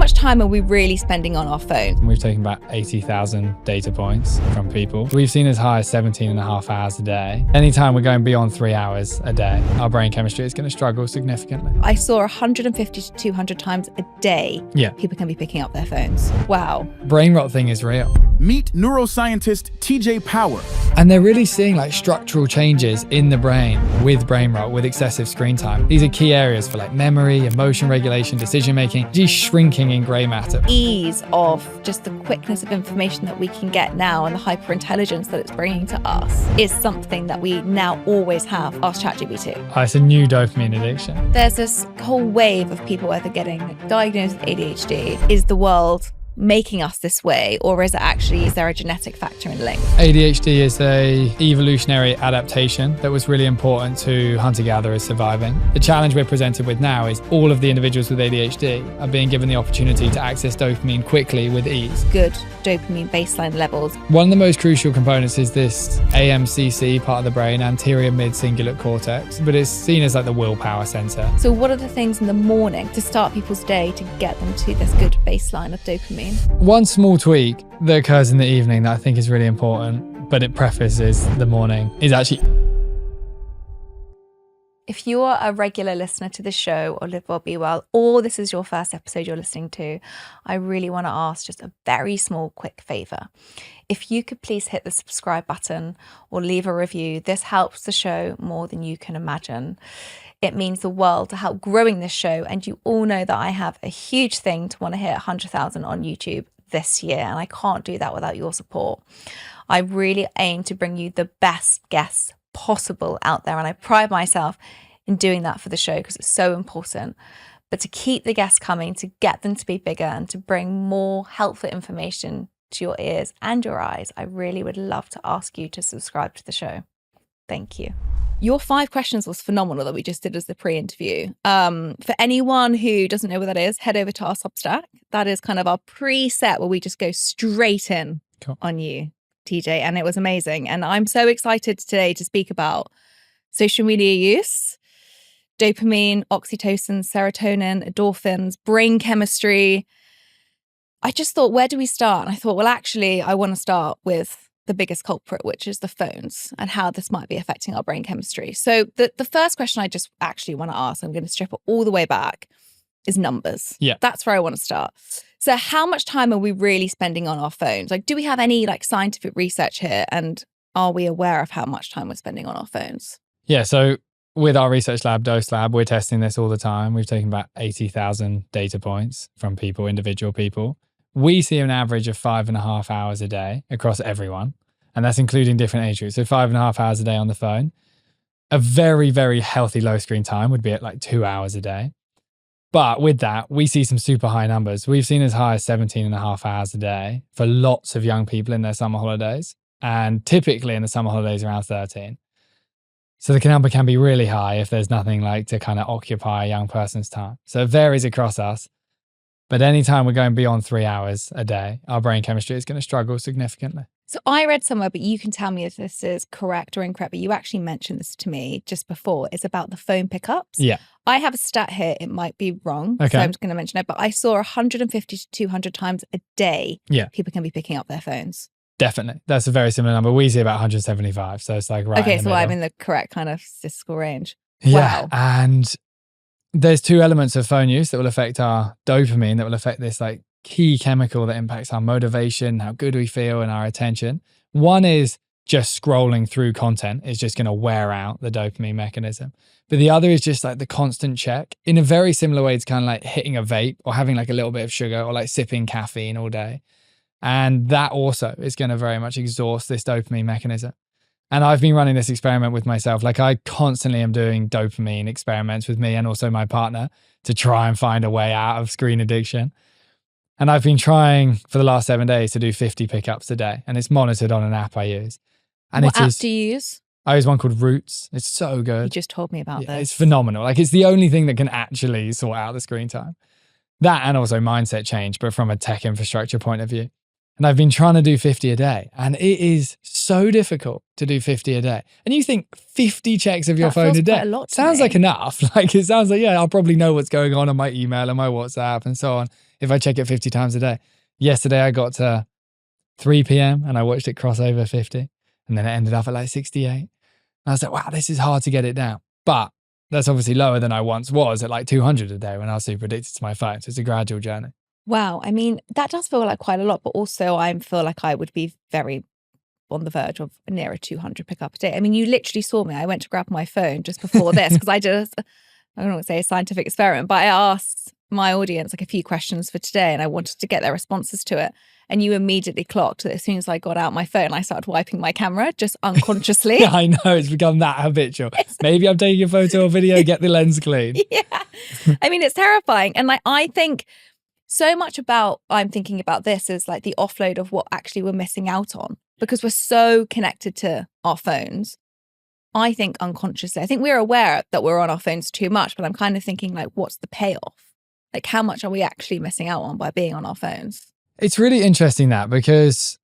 much time are we really spending on our phone? We've taken about 80,000 data points from people. We've seen as high as 17 and a half hours a day. Anytime we're going beyond 3 hours a day, our brain chemistry is going to struggle significantly. I saw 150 to 200 times a day people can be picking up their phones. Wow. Brain rot thing is real. Meet neuroscientist TJ Power. And they're really seeing like structural changes in the brain with brain rot, with excessive screen time. These are key areas for like memory, emotion regulation, decision making, just shrinking in grey matter. Ease of just the quickness of information that we can get now and the hyper intelligence that it's bringing to us is something that we now always have. Ask ChatGPT. It's a new dopamine addiction. There's this whole wave of people either getting diagnosed with ADHD. Is the world making us this way, or is there a genetic factor in link? ADHD is a evolutionary adaptation that was really important to hunter-gatherers surviving. The challenge we're presented with now is all of the individuals with ADHD are being given the opportunity to access dopamine quickly with ease. Good dopamine baseline levels. One of the most crucial components is this AMCC part of the brain, anterior mid-cingulate cortex, but it's seen as like the willpower center. So what are the things in the morning to start people's day to get them to this good baseline of dopamine? One small tweak that occurs in the evening that I think is really important, but it prefaces the morning, is actually... If you are a regular listener to the show or Live Well Be Well, or this is your first episode you're listening to, I really want to ask just a very small quick favour. If you could please hit the subscribe button or leave a review, this helps the show more than you can imagine. It means the world to help growing this show, and you all know that I have a huge thing to want to hit 100,000 on YouTube this year, and I can't do that without your support. I really aim to bring you the best guests possible out there, and I pride myself in doing that for the show because it's so important. But to keep the guests coming, to get them to be bigger and to bring more helpful information to your ears and your eyes, I really would love to ask you to subscribe to the show. Thank you. Your 5 questions was phenomenal that we just did as the pre-interview. For anyone who doesn't know what that is, head over to our Substack. That is kind of our preset where we just go straight in on you, TJ, and it was amazing. And I'm so excited today to speak about social media use, dopamine, oxytocin, serotonin, endorphins, brain chemistry. I just thought, where do we start? And I thought, well, actually, I want to start with the biggest culprit, which is the phones, and how this might be affecting our brain chemistry. So the first question I just actually want to ask, I'm going to strip it all the way back, is numbers. Yeah. That's where I want to start. So how much time are we really spending on our phones? Like, do we have any like scientific research here? And are we aware of how much time we're spending on our phones? Yeah, so with our research lab, Dose Lab, we're testing this all the time. We've taken about 80,000 data points from people, individual people. We see an average of 5.5 hours a day across everyone, and that's including different age groups. So 5.5 hours a day on the phone. A very, very healthy low screen time would be at like 2 hours a day. But with that, we see some super high numbers. We've seen as high as 17.5 hours a day for lots of young people in their summer holidays, and typically in the summer holidays around 13. So the number can be really high if there's nothing like to kind of occupy a young person's time. So it varies across us. But anytime we're going beyond 3 hours a day, our brain chemistry is going to struggle significantly. So I read somewhere, but you can tell me if this is correct or incorrect, but you actually mentioned this to me just before. It's about the phone pickups. Yeah. I have a stat here. It might be wrong. Okay. So I'm just going to mention it. But I saw 150 to 200 times a day people can be picking up their phones. Definitely. That's a very similar number. We see about 175. So it's like right okay, in the so middle. I'm in the correct kind of statistical range. Yeah. Wow. And there's 2 elements of phone use that will affect our dopamine, that will affect this like key chemical that impacts our motivation, how good we feel, and our attention. One is just scrolling through content is just going to wear out the dopamine mechanism. But the other is just like the constant check in a very similar way. It's kind of like hitting a vape or having like a little bit of sugar or like sipping caffeine all day. And that also is going to very much exhaust this dopamine mechanism. And I've been running this experiment with myself. Like I constantly am doing dopamine experiments with me and also my partner to try and find a way out of screen addiction. And I've been trying for the last 7 days to do 50 pickups a day. And it's monitored on an app I use. And what app do you use? I use one called Roots. It's so good. You just told me about this. It's phenomenal. Like it's the only thing that can actually sort out the screen time. That and also mindset change, but from a tech infrastructure point of view. And I've been trying to do 50 a day. And it is so difficult to do 50 a day. And you think 50 checks of your phone a day quite a lot to sounds me. like enough. Like it sounds like, yeah, I'll probably know what's going on my email and my WhatsApp and so on if I check it 50 times a day. Yesterday I got to 3 p.m. and I watched it cross over 50. And then it ended up at like 68. And I was like, wow, this is hard to get it down. But that's obviously lower than I once was at like 200 a day when I was super addicted to my phone. So it's a gradual journey. Wow. I mean, that does feel like quite a lot, but also I feel like I would be very on the verge of nearer 200 pickup a day. I mean, you literally saw me. I went to grab my phone just before this because I don't want to say a scientific experiment, but I asked my audience like a few questions for today and I wanted to get their responses to it. And you immediately clocked that as soon as I got out my phone, I started wiping my camera just unconsciously. I know, it's become that habitual. Maybe I'm taking a photo or video, get the lens clean. Yeah. I mean, it's terrifying. And like, I think so much about, I'm thinking about this is like the offload of what actually we're missing out on because we're so connected to our phones. I think unconsciously, I think we're aware that we're on our phones too much, but I'm kind of thinking like, what's the payoff? Like, how much are we actually missing out on by being on our phones? It's really interesting that because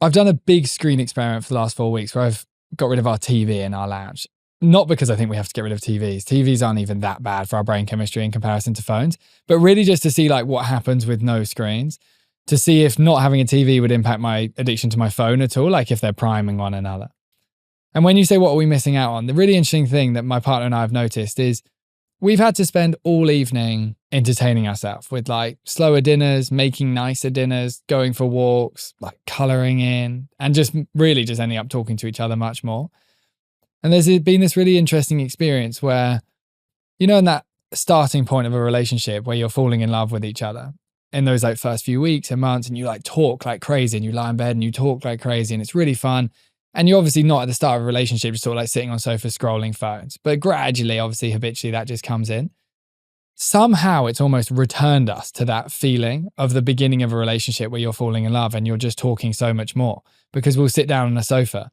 I've done a big screen experiment for the last 4 weeks where I've got rid of our TV in our lounge. Not because I think we have to get rid of TVs. TVs aren't even that bad for our brain chemistry in comparison to phones, but really just to see like what happens with no screens, to see if not having a TV would impact my addiction to my phone at all, like if they're priming one another. And when you say, what are we missing out on? The really interesting thing that my partner and I have noticed is we've had to spend all evening entertaining ourselves with like slower dinners, making nicer dinners, going for walks, like coloring in, and just really just ending up talking to each other much more. And there's been this really interesting experience where, you know, in that starting point of a relationship where you're falling in love with each other in those like first few weeks and months, and you like talk like crazy and you lie in bed and you talk like crazy and it's really fun. And you're obviously not at the start of a relationship, just sort of like sitting on sofas scrolling phones, but gradually, obviously, habitually, that just comes in. Somehow it's almost returned us to that feeling of the beginning of a relationship where you're falling in love and you're just talking so much more because we'll sit down on a sofa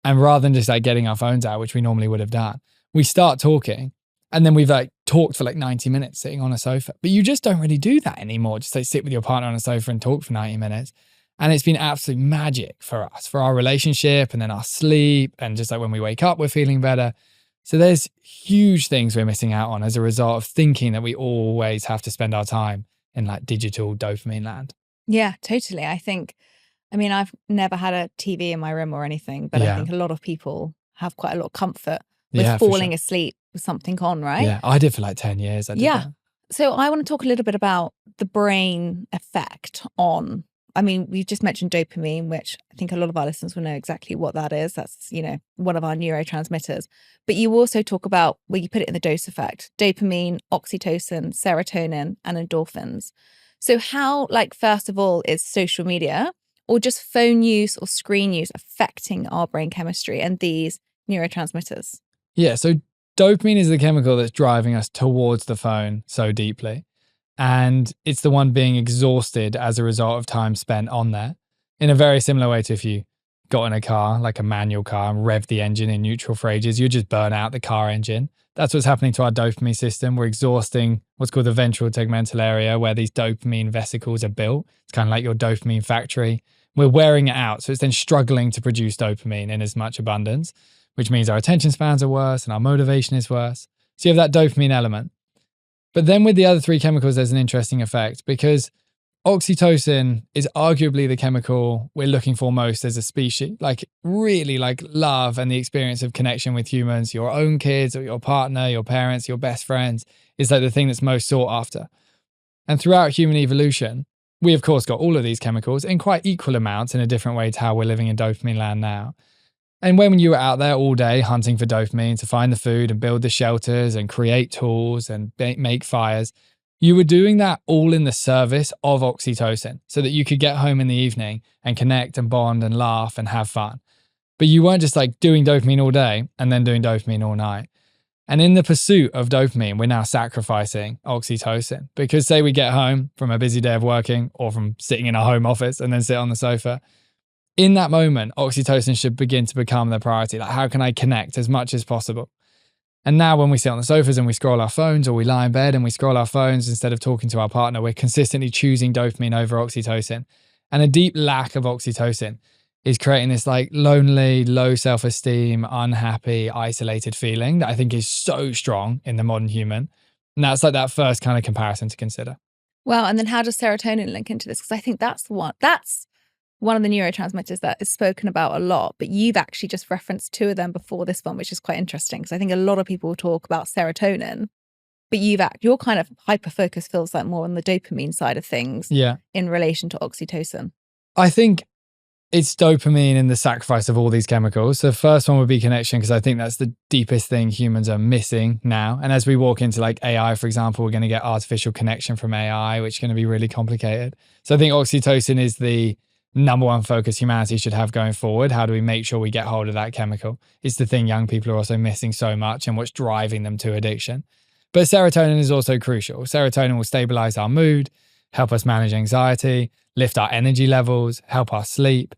and rather than just like getting our phones out, which we normally would have done, we start talking and then we've like talked for like 90 minutes sitting on a sofa. But you just don't really do that anymore. Just like sit with your partner on a sofa and talk for 90 minutes. And it's been absolute magic for us, for our relationship and then our sleep. And just like when we wake up, we're feeling better. So there's huge things we're missing out on as a result of thinking that we always have to spend our time in like digital dopamine land. Yeah, totally. I mean, I've never had a TV in my room or anything, but I think a lot of people have quite a lot of comfort with falling asleep with something on, right? Yeah, I did for like 10 years. I did that. So I want to talk a little bit about the brain effect on, I mean, we've just mentioned dopamine, which I think a lot of our listeners will know exactly what that is. That's, you know, one of our neurotransmitters. But you also talk about, well, you put it in the dose effect, dopamine, oxytocin, serotonin, and endorphins. So how, like, first of all, is social media or just phone use or screen use affecting our brain chemistry and these neurotransmitters? Yeah, so dopamine is the chemical that's driving us towards the phone so deeply. And it's the one being exhausted as a result of time spent on there. In a very similar way to if you got in a car, like a manual car, and revved the engine in neutral for ages, you just burn out the car engine. That's what's happening to our dopamine system. We're exhausting what's called the ventral tegmental area where these dopamine vesicles are built. It's kind of like your dopamine factory. We're wearing it out. So it's then struggling to produce dopamine in as much abundance, which means our attention spans are worse and our motivation is worse. So you have that dopamine element. But then with the other three chemicals, there's an interesting effect because oxytocin is arguably the chemical we're looking for most as a species, like really like love and the experience of connection with humans, your own kids or your partner, your parents, your best friends is like the thing that's most sought after. And throughout human evolution, we of course got all of these chemicals in quite equal amounts in a different way to how we're living in dopamine land now. And when you were out there all day hunting for dopamine to find the food and build the shelters and create tools and make fires, you were doing that all in the service of oxytocin so that you could get home in the evening and connect and bond and laugh and have fun. But you weren't just like doing dopamine all day and then doing dopamine all night. And in the pursuit of dopamine, we're now sacrificing oxytocin because say we get home from a busy day of working or from sitting in a home office and then sit on the sofa. In that moment, oxytocin should begin to become the priority. Like, how can I connect as much as possible? And now when we sit on the sofas and we scroll our phones or we lie in bed and we scroll our phones instead of talking to our partner, we're consistently choosing dopamine over oxytocin. And a deep lack of oxytocin is creating this like lonely, low self-esteem, unhappy, isolated feeling that I think is so strong in the modern human. And that's like that first kind of comparison to consider. Well, and then how does serotonin link into this? Because I think that's one of the neurotransmitters that is spoken about a lot, but you've actually just referenced two of them before this one, which is quite interesting because I think a lot of people talk about serotonin, but your kind of hyper focus feels like more on the dopamine side of things in relation to oxytocin. I think it's dopamine and the sacrifice of all these chemicals. So the first one would be connection, because I think that's the deepest thing humans are missing now. And as we walk into like AI, for example, we're going to get artificial connection from AI, which is going to be really complicated. So I think oxytocin is the number one focus humanity should have going forward. How do we make sure we get hold of that chemical? It's the thing young people are also missing so much and what's driving them to addiction. But serotonin is also crucial. Serotonin will stabilize our mood, help us manage anxiety, lift our energy levels, help us sleep.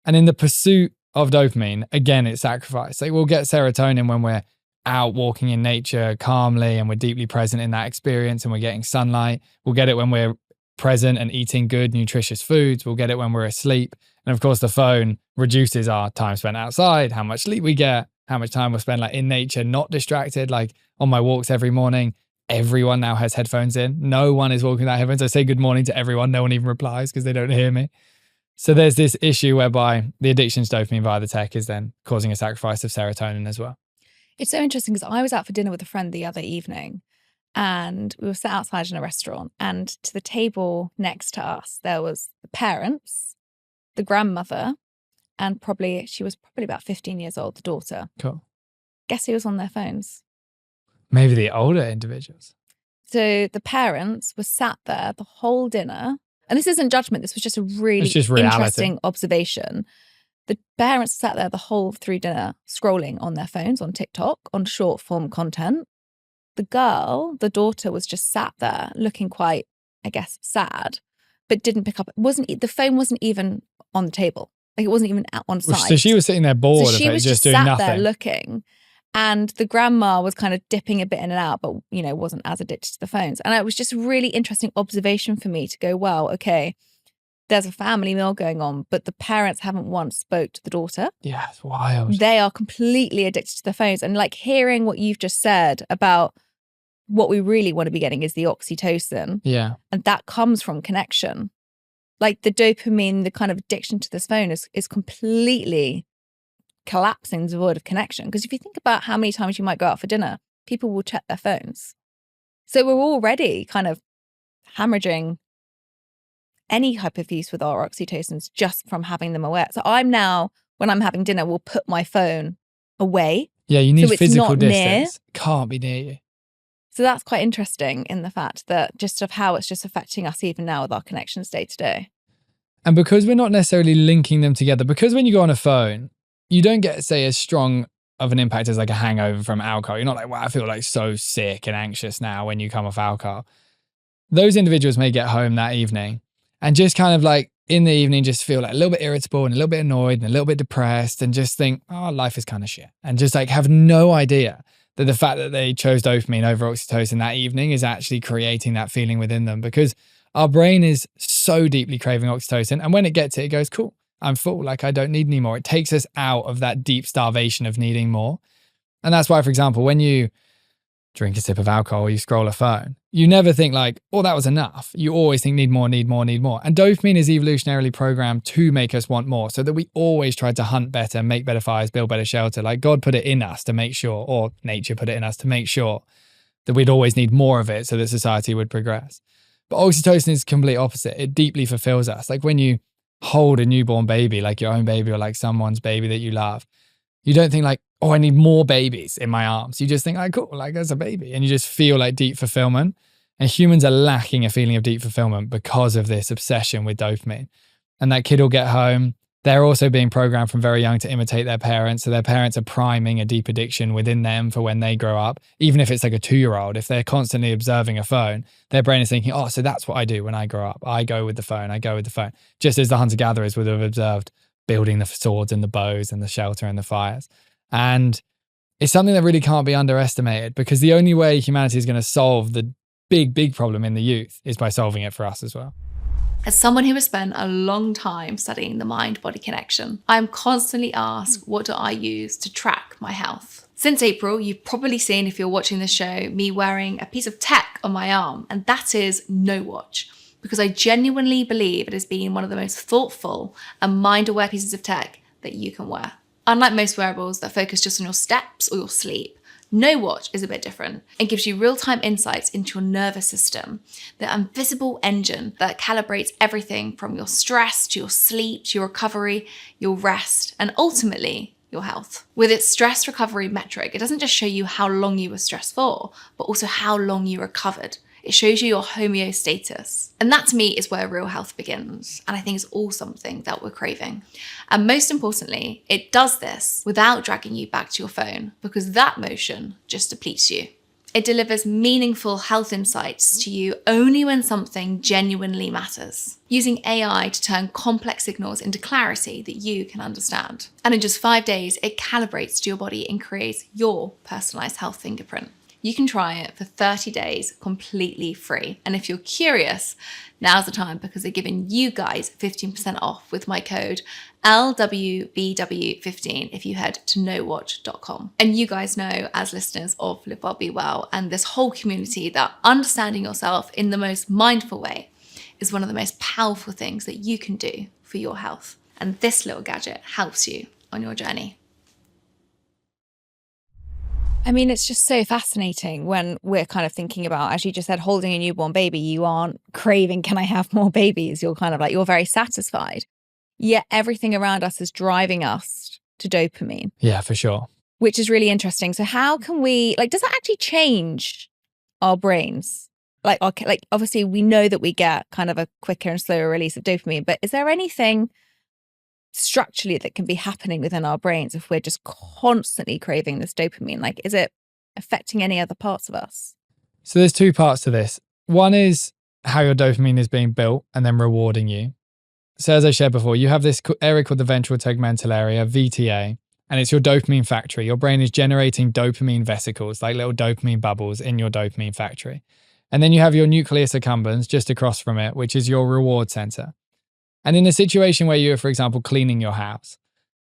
And in the pursuit of dopamine, again, it's sacrifice. Like we'll get serotonin when we're out walking in nature calmly and we're deeply present in that experience and we're getting sunlight. We'll get it when we're present and eating good, nutritious foods. We'll get it when we're asleep. And of course, the phone reduces our time spent outside, how much sleep we get, how much time we'll spend like in nature, not distracted. Like on my walks every morning, everyone now has headphones in. No one is walking without headphones. I say good morning to everyone. No one even replies because they don't hear me. So there's this issue whereby the addiction to dopamine via the tech is then causing a sacrifice of serotonin as well. It's so interesting because I was out for dinner with a friend the other evening and we were sat outside in a restaurant, and to the table next to us, there was the parents, the grandmother, and she was probably about 15 years old, the daughter. Cool. Guess who was on their phones? Maybe the older individuals. So the parents were sat there the whole dinner, and this isn't judgment, this was just a really interesting observation. The parents sat there the whole through dinner scrolling on their phones, on TikTok, on short form content. The girl, the daughter, was just sat there looking quite, I guess, sad, but didn't pick up. The phone wasn't even on the table. Like it wasn't even on side. So she was sitting there bored. So she was just doing sat nothing. there looking. And the grandma was kind of dipping a bit in and out, but, wasn't as addicted to the phones. And it was just a really interesting observation for me to go, well, okay, there's a family meal going on, but the parents haven't once spoke to the daughter. Yeah, it's wild. They are completely addicted to the phones. And like hearing what you've just said about what we really want to be getting is the oxytocin. Yeah. And that comes from connection. Like the dopamine, the kind of addiction to this phone is completely collapsing devoid of connection. Because if you think about how many times you might go out for dinner, people will check their phones. So we're already kind of hemorrhaging any type of use with our oxytocins just from having them aware. So I'm now, when I'm having dinner, will put my phone away. Yeah, you need physical Near. distance. Can't be near you. So that's quite interesting in the fact that just of how it's just affecting us even now with our connections day to day. And because we're not necessarily linking them together, because when you go on a phone, you don't get, say, as strong of an impact as like a hangover from alcohol. You're not like, wow, I feel like so sick and anxious now when you come off alcohol. Those individuals may get home that evening and just kind of like in the evening just feel like a little bit irritable and a little bit annoyed and a little bit depressed and just think, oh, life is kind of shit. And just like have no idea that the fact that they chose dopamine over oxytocin that evening is actually creating that feeling within them, because our brain is so deeply craving oxytocin. And when it gets it, it goes, cool, I'm full. Like I don't need any more. It takes us out of that deep starvation of needing more. And that's why, for example, when you drink a sip of alcohol or you scroll a phone, you never think like, oh, that was enough. You always think need more, need more, need more. And dopamine is evolutionarily programmed to make us want more, so that we always try to hunt better, make better fires, build better shelter. Like God put it in us to make sure, or nature put it in us to make sure that we'd always need more of it so that society would progress. But oxytocin is complete opposite. It deeply fulfills us. Like when you hold a newborn baby, like your own baby or like someone's baby that you love, you don't think like, oh, I need more babies in my arms. You just think, like, cool, like there's a baby. And you just feel like deep fulfillment. And humans are lacking a feeling of deep fulfillment because of this obsession with dopamine. And that kid will get home. They're also being programmed from very young to imitate their parents. So their parents are priming a deep addiction within them for when they grow up. Even if it's like a 2-year-old, if they're constantly observing a phone, their brain is thinking, oh, so that's what I do when I grow up. I go with the phone. I go with the phone. Just as the hunter-gatherers would have observed building the swords and the bows and the shelter and the fires. And it's something that really can't be underestimated, because the only way humanity is going to solve the big problem in the youth is by solving it for us as well. As someone who has spent a long time studying the mind-body connection, I am constantly asked, what do I use to track my health? Since April, you've probably seen, if you're watching the show, me wearing a piece of tech on my arm, and that is No Watch, because I genuinely believe it has been one of the most thoughtful and mind-aware pieces of tech that you can wear. Unlike most wearables that focus just on your steps or your sleep, No Watch is a bit different and gives you real-time insights into your nervous system, the invisible engine that calibrates everything from your stress to your sleep to your recovery, your rest, and ultimately your health. With its stress recovery metric, it doesn't just show you how long you were stressed for, but also how long you recovered. It shows you your homeostasis. And that to me is where real health begins. And I think it's all something that we're craving. And most importantly, it does this without dragging you back to your phone, because that motion just depletes you. It delivers meaningful health insights to you only when something genuinely matters, using AI to turn complex signals into clarity that you can understand. And in just 5 days, it calibrates to your body and creates your personalized health fingerprint. You can try it for 30 days completely free. And if you're curious, now's the time, because they're giving you guys 15% off with my code LWBW15 if you head to nowatch.com. And you guys know, as listeners of Live Well Be Well and this whole community, that understanding yourself in the most mindful way is one of the most powerful things that you can do for your health. And this little gadget helps you on your journey. I mean, it's just so fascinating when we're kind of thinking about, as you just said, holding a newborn baby. You aren't craving, can I have more babies? You're kind of like, you're very satisfied. Yet everything around us is driving us to dopamine. Yeah, for sure. Which is really interesting. So how can we, does that actually change our brains? Obviously we know that we get kind of a quicker and slower release of dopamine, but is there anything structurally that can be happening within our brains if we're just constantly craving this dopamine? Is it affecting any other parts of us? So there's two parts to this. One is how your dopamine is being built and then rewarding you. So as I shared before, you have this area called the ventral tegmental area, VTA, and it's your dopamine factory. Your brain is generating dopamine vesicles, like little dopamine bubbles in your dopamine factory. And then you have your nucleus accumbens just across from it, which is your reward center. And in a situation where you're, for example, cleaning your house,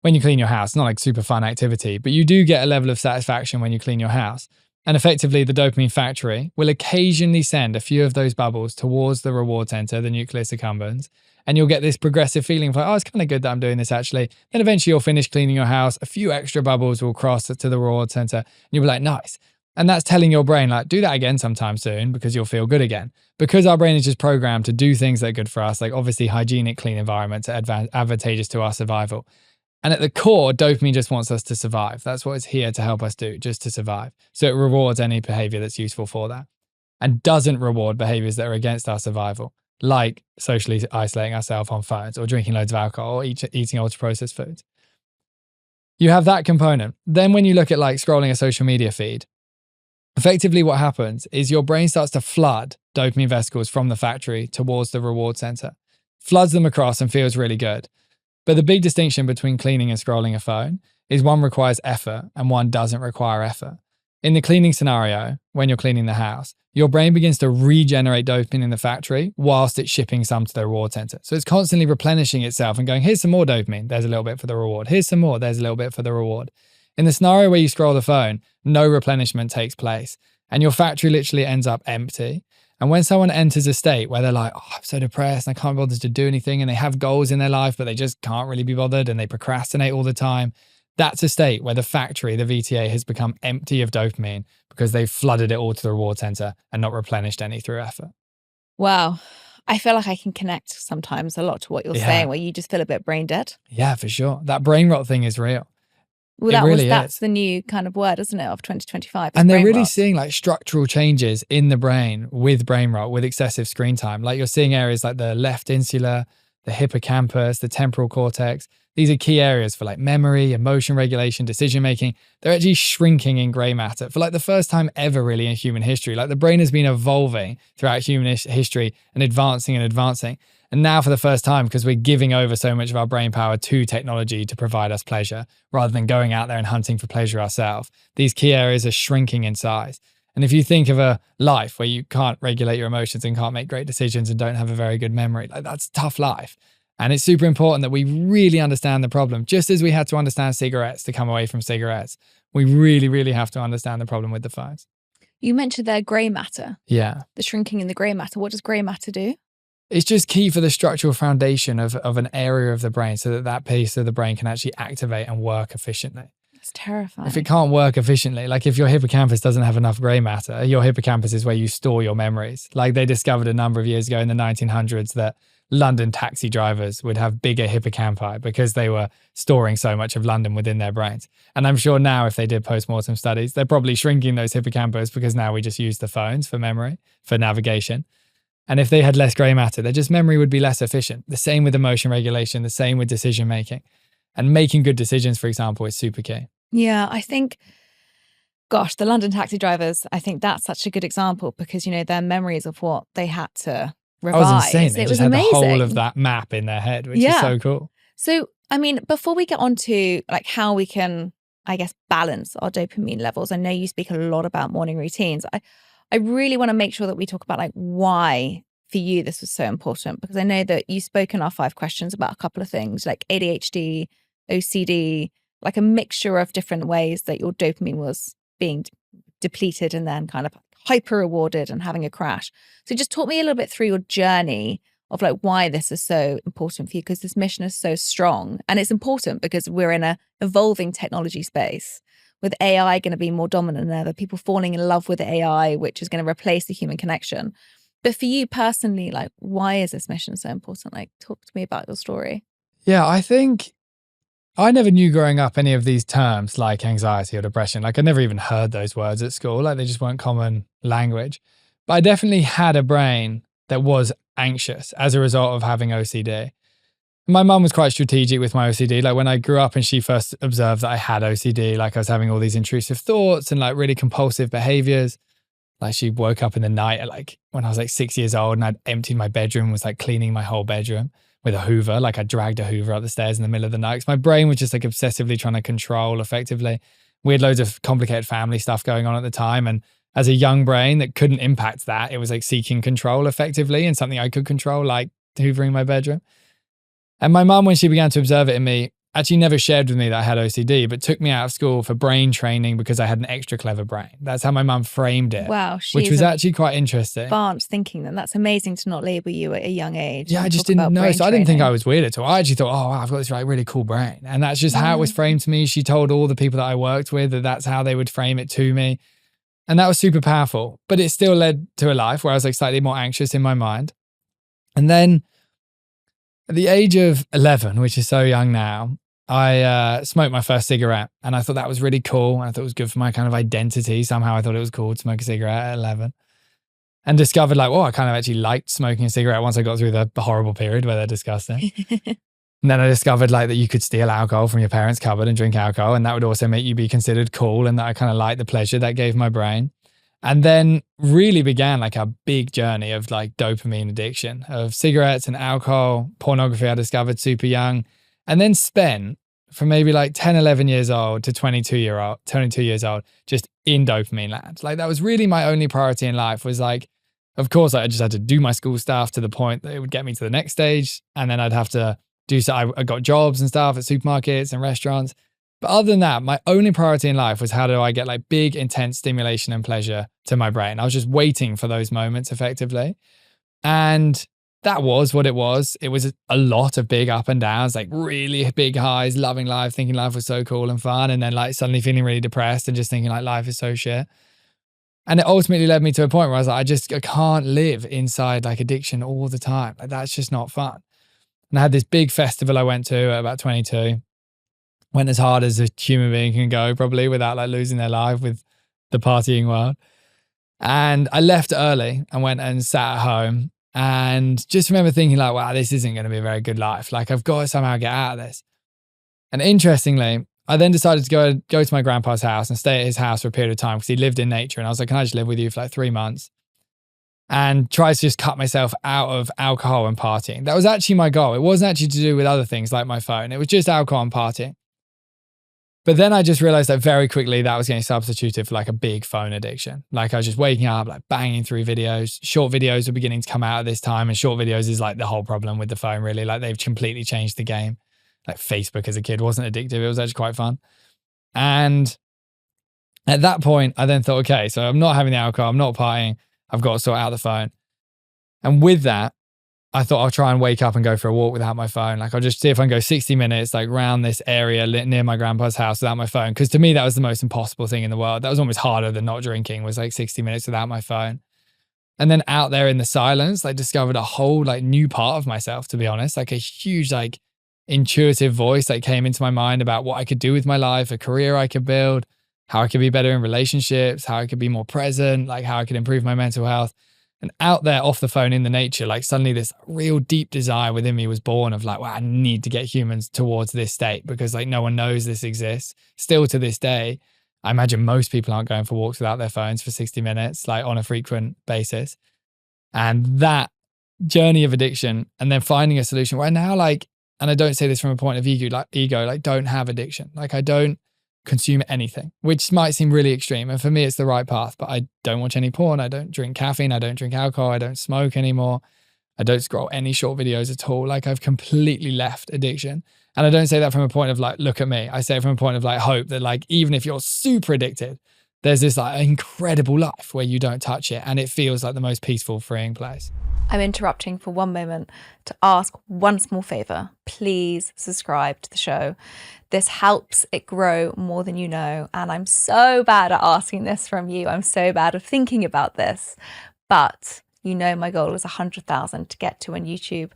when you clean your house, not like super fun activity, but you do get a level of satisfaction when you clean your house. And effectively, the dopamine factory will occasionally send a few of those bubbles towards the reward center, the nucleus accumbens, and you'll get this progressive feeling of like, oh, it's kind of good that I'm doing this actually. Then eventually you'll finish cleaning your house, a few extra bubbles will cross to the reward center, and you'll be like, nice. And that's telling your brain, do that again sometime soon because you'll feel good again. Because our brain is just programmed to do things that are good for us, like obviously hygienic, clean environments are advantageous to our survival. And at the core, dopamine just wants us to survive. That's what it's here to help us do, just to survive. So it rewards any behavior that's useful for that and doesn't reward behaviors that are against our survival, like socially isolating ourselves on phones or drinking loads of alcohol or eating ultra-processed foods. You have that component. Then when you look at scrolling a social media feed, effectively what happens is your brain starts to flood dopamine vesicles from the factory towards the reward center, floods them across and feels really good. But the big distinction between cleaning and scrolling a phone is one requires effort and one doesn't require effort. In the cleaning scenario, when you're cleaning the house, your brain begins to regenerate dopamine in the factory whilst it's shipping some to the reward center. So it's constantly replenishing itself and going, here's some more dopamine, there's a little bit for the reward. Here's some more, there's a little bit for the reward. In the scenario where you scroll the phone, no replenishment takes place and your factory literally ends up empty. And when someone enters a state where they're like, oh, I'm so depressed, I can't be bothered to do anything, and they have goals in their life, but they just can't really be bothered and they procrastinate all the time, that's a state where the factory, the VTA, has become empty of dopamine because they've flooded it all to the reward center and not replenished any through effort. Wow. I feel like I can connect sometimes a lot to what you're saying, where you just feel a bit brain dead. Yeah, for sure. That brain rot thing is real. Well, that's the new kind of word, isn't it, of 2025. And they're really seeing structural changes in the brain with brain rot, with excessive screen time. You're seeing areas like the left insula, the hippocampus, the temporal cortex. These are key areas for memory, emotion regulation, decision making. They're actually shrinking in gray matter for the first time ever really in human history. The brain has been evolving throughout human history and advancing and advancing. And now for the first time, because we're giving over so much of our brain power to technology to provide us pleasure, rather than going out there and hunting for pleasure ourselves, these key areas are shrinking in size. And if you think of a life where you can't regulate your emotions and can't make great decisions and don't have a very good memory, like that's a tough life. And it's super important that we really understand the problem. Just as we had to understand cigarettes to come away from cigarettes, we really, really have to understand the problem with the phones. You mentioned there grey matter. Yeah. The shrinking in the grey matter. What does grey matter do? It's just key for the structural foundation of an area of the brain so that that piece of the brain can actually activate and work efficiently. It's terrifying. If it can't work efficiently, like if your hippocampus doesn't have enough grey matter, your hippocampus is where you store your memories. Like they discovered a number of years ago in the 1900s that London taxi drivers would have bigger hippocampi because they were storing so much of London within their brains. And I'm sure now if they did post-mortem studies, they're probably shrinking those hippocampus because now we just use the phones for memory, for navigation. And if they had less grey matter, their just memory would be less efficient. The same with emotion regulation, the same with decision making. And making good decisions, for example, is super key. Yeah, I think, gosh, the London taxi drivers, I think that's such a good example because, you know, their memories of what they had to revise. I was insane. They It just was had amazing. the whole of that map in their head, which is so cool. So, I mean, before we get on to like how we can, I guess, balance our dopamine levels, I know you speak a lot about morning routines. I really want to make sure that we talk about like why for you this was so important, because I know that you spoke in our 5 questions about a couple of things like ADHD, OCD, like a mixture of different ways that your dopamine was being depleted and then kind of hyper rewarded and having a crash. So just talk me a little bit through your journey of like why this is so important for you, because this mission is so strong. And it's important because we're in a evolving technology space with AI going to be more dominant than ever, people falling in love with AI, which is going to replace the human connection. But for you personally, like, why is this mission so important? Like, talk to me about your story. Yeah, I think I never knew growing up any of these terms like anxiety or depression. Like I never even heard those words at school. Like they just weren't common language. But I definitely had a brain that was anxious as a result of having OCD. My mum was quite strategic with my OCD. Like when I grew up and she first observed that I had OCD, like I was having all these intrusive thoughts and like really compulsive behaviors. Like she woke up in the night at like when I was like 6 years old and I'd emptied my bedroom, was like cleaning my whole bedroom with a Hoover. Like I dragged a Hoover up the stairs in the middle of the night. 'Cause my brain was just like obsessively trying to control effectively. We had loads of complicated family stuff going on at the time. And as a young brain that couldn't impact that, it was like seeking control effectively and something I could control, like hoovering my bedroom. And my mum, when she began to observe it in me, actually never shared with me that I had OCD, but took me out of school for brain training because I had an extra clever brain. That's how my mum framed it. Wow. Which was actually quite interesting. Advanced thinking then. That's amazing to not label you at a young age. Yeah, I just didn't know. So I didn't think I was weird at all. I actually thought, oh, wow, I've got this like really cool brain. And that's just how it was framed to me. She told all the people that I worked with that that's how they would frame it to me. And that was super powerful. But it still led to a life where I was like slightly more anxious in my mind. And then at the age of 11, which is so young now, I smoked my first cigarette and I thought that was really cool. I thought it was good for my kind of identity. Somehow I thought it was cool to smoke a cigarette at 11 and discovered like, oh, I kind of actually liked smoking a cigarette once I got through the horrible period where they're disgusting. And then I discovered like that you could steal alcohol from your parents' cupboard and drink alcohol. And that would also make you be considered cool. And that I kind of liked the pleasure that gave my brain. And then really began like a big journey of like dopamine addiction of cigarettes and alcohol, pornography I discovered super young. And then spent from maybe like 10, 11 years old to 22 years old, just in dopamine land. Like that was really my only priority in life was like, of course, I just had to do my school stuff to the point that it would get me to the next stage. And then I'd have to do so. I got jobs and stuff at supermarkets and restaurants. But other than that, my only priority in life was how do I get like big, intense stimulation and pleasure to my brain. I was just waiting for those moments effectively. And that was what it was. It was a lot of big up and downs, like really big highs, loving life, thinking life was so cool and fun. And then like suddenly feeling really depressed and just thinking like life is so shit. And it ultimately led me to a point where I was like, I can't live inside like addiction all the time. Like that's just not fun. And I had this big festival I went to at about 22. Went as hard as a human being can go probably without like losing their life with the partying world. And I left early and went and sat at home. And just remember thinking like, wow, this isn't going to be a very good life. Like I've got to somehow get out of this. And interestingly, I then decided to go to my grandpa's house and stay at his house for a period of time because he lived in nature. And I was like, can I just live with you for like 3 months? And try to just cut myself out of alcohol and partying. That was actually my goal. It wasn't actually to do with other things like my phone. It was just alcohol and partying. But then I just realized that very quickly that was getting substituted for like a big phone addiction. Like I was just waking up, like banging through videos. Short videos were beginning to come out at this time, and short videos is like the whole problem with the phone, really. Like they've completely changed the game. Like Facebook as a kid wasn't addictive. It was actually quite fun. And at that point, I then thought, okay, so I'm not having the alcohol, I'm not partying, I've got to sort out the phone. And with that, I thought I'll try and wake up and go for a walk without my phone. Like I'll just see if I can go 60 minutes, like around this area near my grandpa's house without my phone. Because to me, that was the most impossible thing in the world. That was almost harder than not drinking, was like 60 minutes without my phone. And then out there in the silence, I discovered a whole like new part of myself, to be honest, like a huge like intuitive voice that came into my mind about what I could do with my life, a career I could build, how I could be better in relationships, how I could be more present, like how I could improve my mental health. And out there off the phone in the nature, like suddenly this real deep desire within me was born of like, wow, I need to get humans towards this state because like no one knows this exists. Still to this day, I imagine most people aren't going for walks without their phones for 60 minutes, like on a frequent basis. And that journey of addiction and then finding a solution where now like, and I don't say this from a point of ego, like don't have addiction. Like I don't consume anything, which might seem really extreme. And for me, it's the right path, but I don't watch any porn. I don't drink caffeine. I don't drink alcohol. I don't smoke anymore. I don't scroll any short videos at all. Like I've completely left addiction. And I don't say that from a point of like, look at me. I say it from a point of like hope that like, even if you're super addicted, there's this like incredible life where you don't touch it. And it feels like the most peaceful, freeing place. I'm interrupting for one moment to ask one small favor. Please subscribe to the show. This helps it grow more than you know. And I'm so bad at asking this from you. I'm so bad at thinking about this. But you know my goal is 100,000 to get to on YouTube.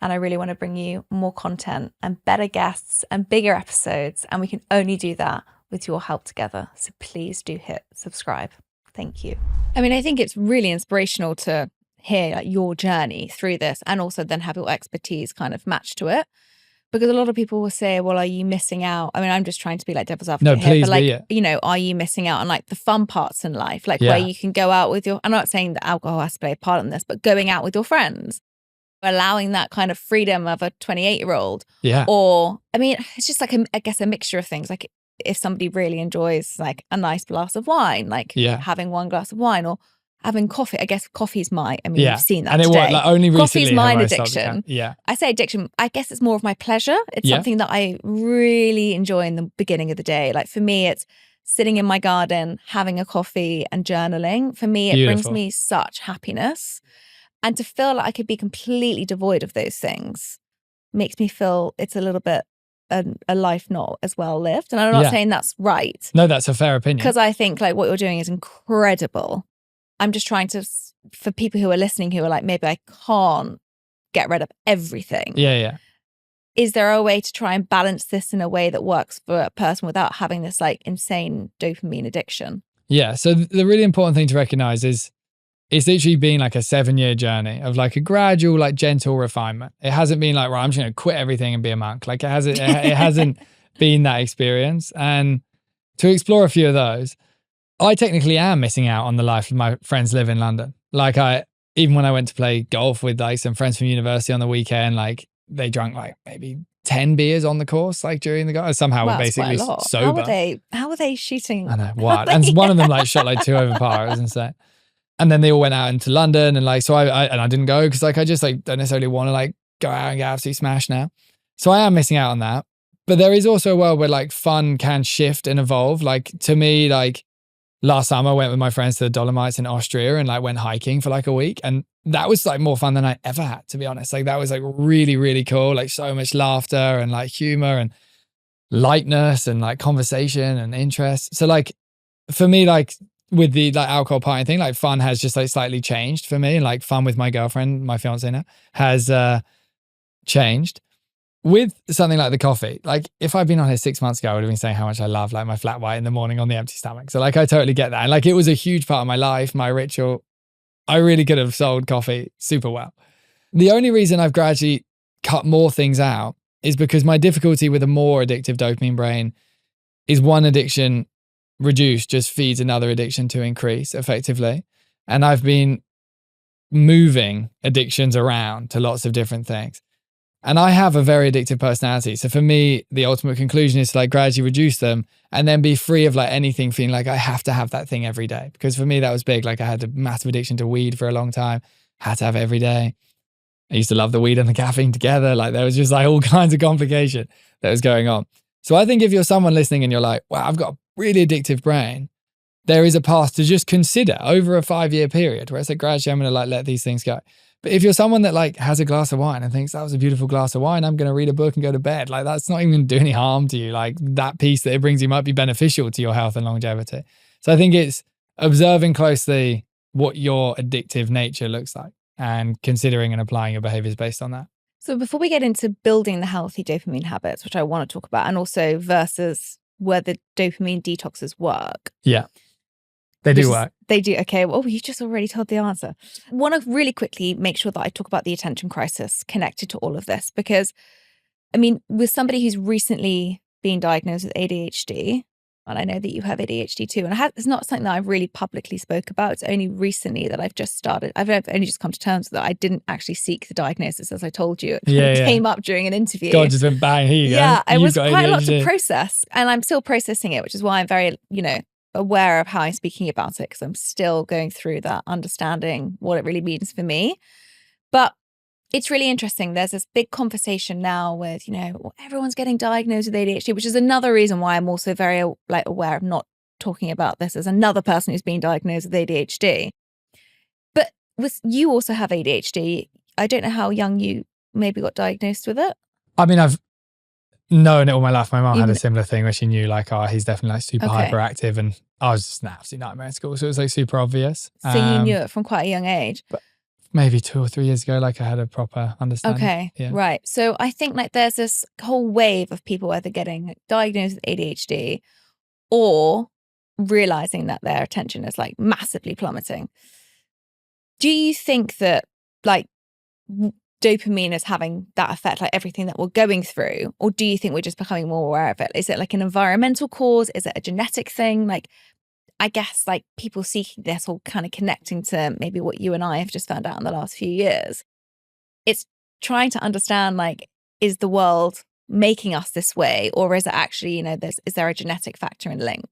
And I really want to bring you more content and better guests and bigger episodes. And we can only do that with your help together. So please do hit subscribe. Thank you. I mean, I think it's really inspirational to hear like your journey through this and also then have your expertise kind of matched to it, because a lot of people will say, well, are you missing out? I mean, I'm just trying to be like devil's advocate here, but like, you know, are you missing out on like the fun parts in life, like where you can go out with your, I'm not saying that alcohol has to play a part in this, but going out with your friends, allowing that kind of freedom of a 28-year-old. Or I mean, it's just like I guess a mixture of things. Like if somebody really enjoys like a nice glass of wine, like having one glass of wine, or having coffee. I guess coffee's you've seen that and today. Like only coffee's recently mine addiction. I say addiction, I guess it's more of my pleasure. It's something that I really enjoy in the beginning of the day. Like for me, it's sitting in my garden, having a coffee and journaling. For me, it brings me such happiness. And to feel like I could be completely devoid of those things makes me feel it's a little bit a life not as well lived. And I'm not saying that's right. No, that's a fair opinion. Because I think like what you're doing is incredible. I'm just trying to, for people who are listening who are like, maybe I can't get rid of everything. Is there a way to try and balance this in a way that works for a person without having this like insane dopamine addiction? Yeah. So the really important thing to recognize is it's literally been like a 7-year journey of like a gradual, like gentle refinement. It hasn't been like, right, I'm just going to quit everything and be a monk. Like it hasn't been that experience. And to explore a few of those, I technically am missing out on the life of my friends live in London. Like even when I went to play golf with like some friends from university on the weekend, like they drank like maybe 10 beers on the course, like during the golf. Somehow we're basically sober. How are they shooting? I know, wild. And one of them like shot like 2 over par. It was insane. And then they all went out into London and like, so I didn't go because like I just like don't necessarily want to like go out and get absolutely smashed now. So I am missing out on that. But there is also a world where like fun can shift and evolve. Like to me, like last summer, I went with my friends to the Dolomites in Austria and like went hiking for like a week. And that was like more fun than I ever had, to be honest. Like that was like really, really cool. Like so much laughter and like humor and lightness and like conversation and interest. So like for me, like with the like alcohol partying thing, like fun has just like slightly changed for me. And like fun with my girlfriend, my fiance now, has changed. With something like the coffee, like if I'd been on here 6 months ago, I would have been saying how much I love like my flat white in the morning on the empty stomach. So like I totally get that. And like it was a huge part of my life, my ritual. I really could have sold coffee super well. The only reason I've gradually cut more things out is because my difficulty with a more addictive dopamine brain is one addiction reduced just feeds another addiction to increase effectively. And I've been moving addictions around to lots of different things. And I have a very addictive personality. So for me, the ultimate conclusion is to like gradually reduce them and then be free of like anything feeling like I have to have that thing every day. Because for me, that was big. Like I had a massive addiction to weed for a long time, had to have it every day. I used to love the weed and the caffeine together. Like there was just like all kinds of complication that was going on. So I think if you're someone listening and you're like, wow, I've got a really addictive brain, there is a path to just consider over a 5-year period where it's like gradually I'm going to like let these things go. But if you're someone that like has a glass of wine and thinks that was a beautiful glass of wine, I'm going to read a book and go to bed. Like that's not even going to do any harm to you. Like that piece that it brings you might be beneficial to your health and longevity. So I think it's observing closely what your addictive nature looks like and considering and applying your behaviors based on that. So before we get into building the healthy dopamine habits, which I want to talk about, and also versus where the dopamine detoxes work. Yeah. They do work. They do. Okay. Well, you just already told the answer. I want to really quickly make sure that I talk about the attention crisis connected to all of this, because, I mean, with somebody who's recently been diagnosed with ADHD, and I know that you have ADHD too, and it's not something that I've really publicly spoke about. It's only recently that I've only just come to terms with that. I didn't actually seek the diagnosis, as I told you. It came up during an interview. God just went bang, here you go. Yeah, it was quite a lot to process, and I'm still processing it, which is why I'm very, aware of how I'm speaking about it, because I'm still going through that, understanding what it really means for me. But it's really interesting. There's this big conversation now with, everyone's getting diagnosed with ADHD, which is another reason why I'm also very aware of not talking about this as another person who's been diagnosed with ADHD. But you also have ADHD. I don't know how young you maybe got diagnosed with it. I mean, I've known it all my life. My mom had a similar thing where she knew like, oh, he's definitely like super hyperactive, and I was just an absolute nightmare at school. So it was like super obvious. So you knew it from quite a young age. But maybe 2 or 3 years ago, like I had a proper understanding. Okay, yeah. Right. So I think like there's this whole wave of people either getting diagnosed with ADHD or realizing that their attention is like massively plummeting. Do you think that like dopamine is having that effect, like everything that we're going through? Or do you think we're just becoming more aware of it? Is it like an environmental cause? Is it a genetic thing? Like, I guess like people seeking this or kind of connecting to maybe what you and I have just found out in the last few years. It's trying to understand, like, is the world making us this way? Or is it actually, is there a genetic factor and link?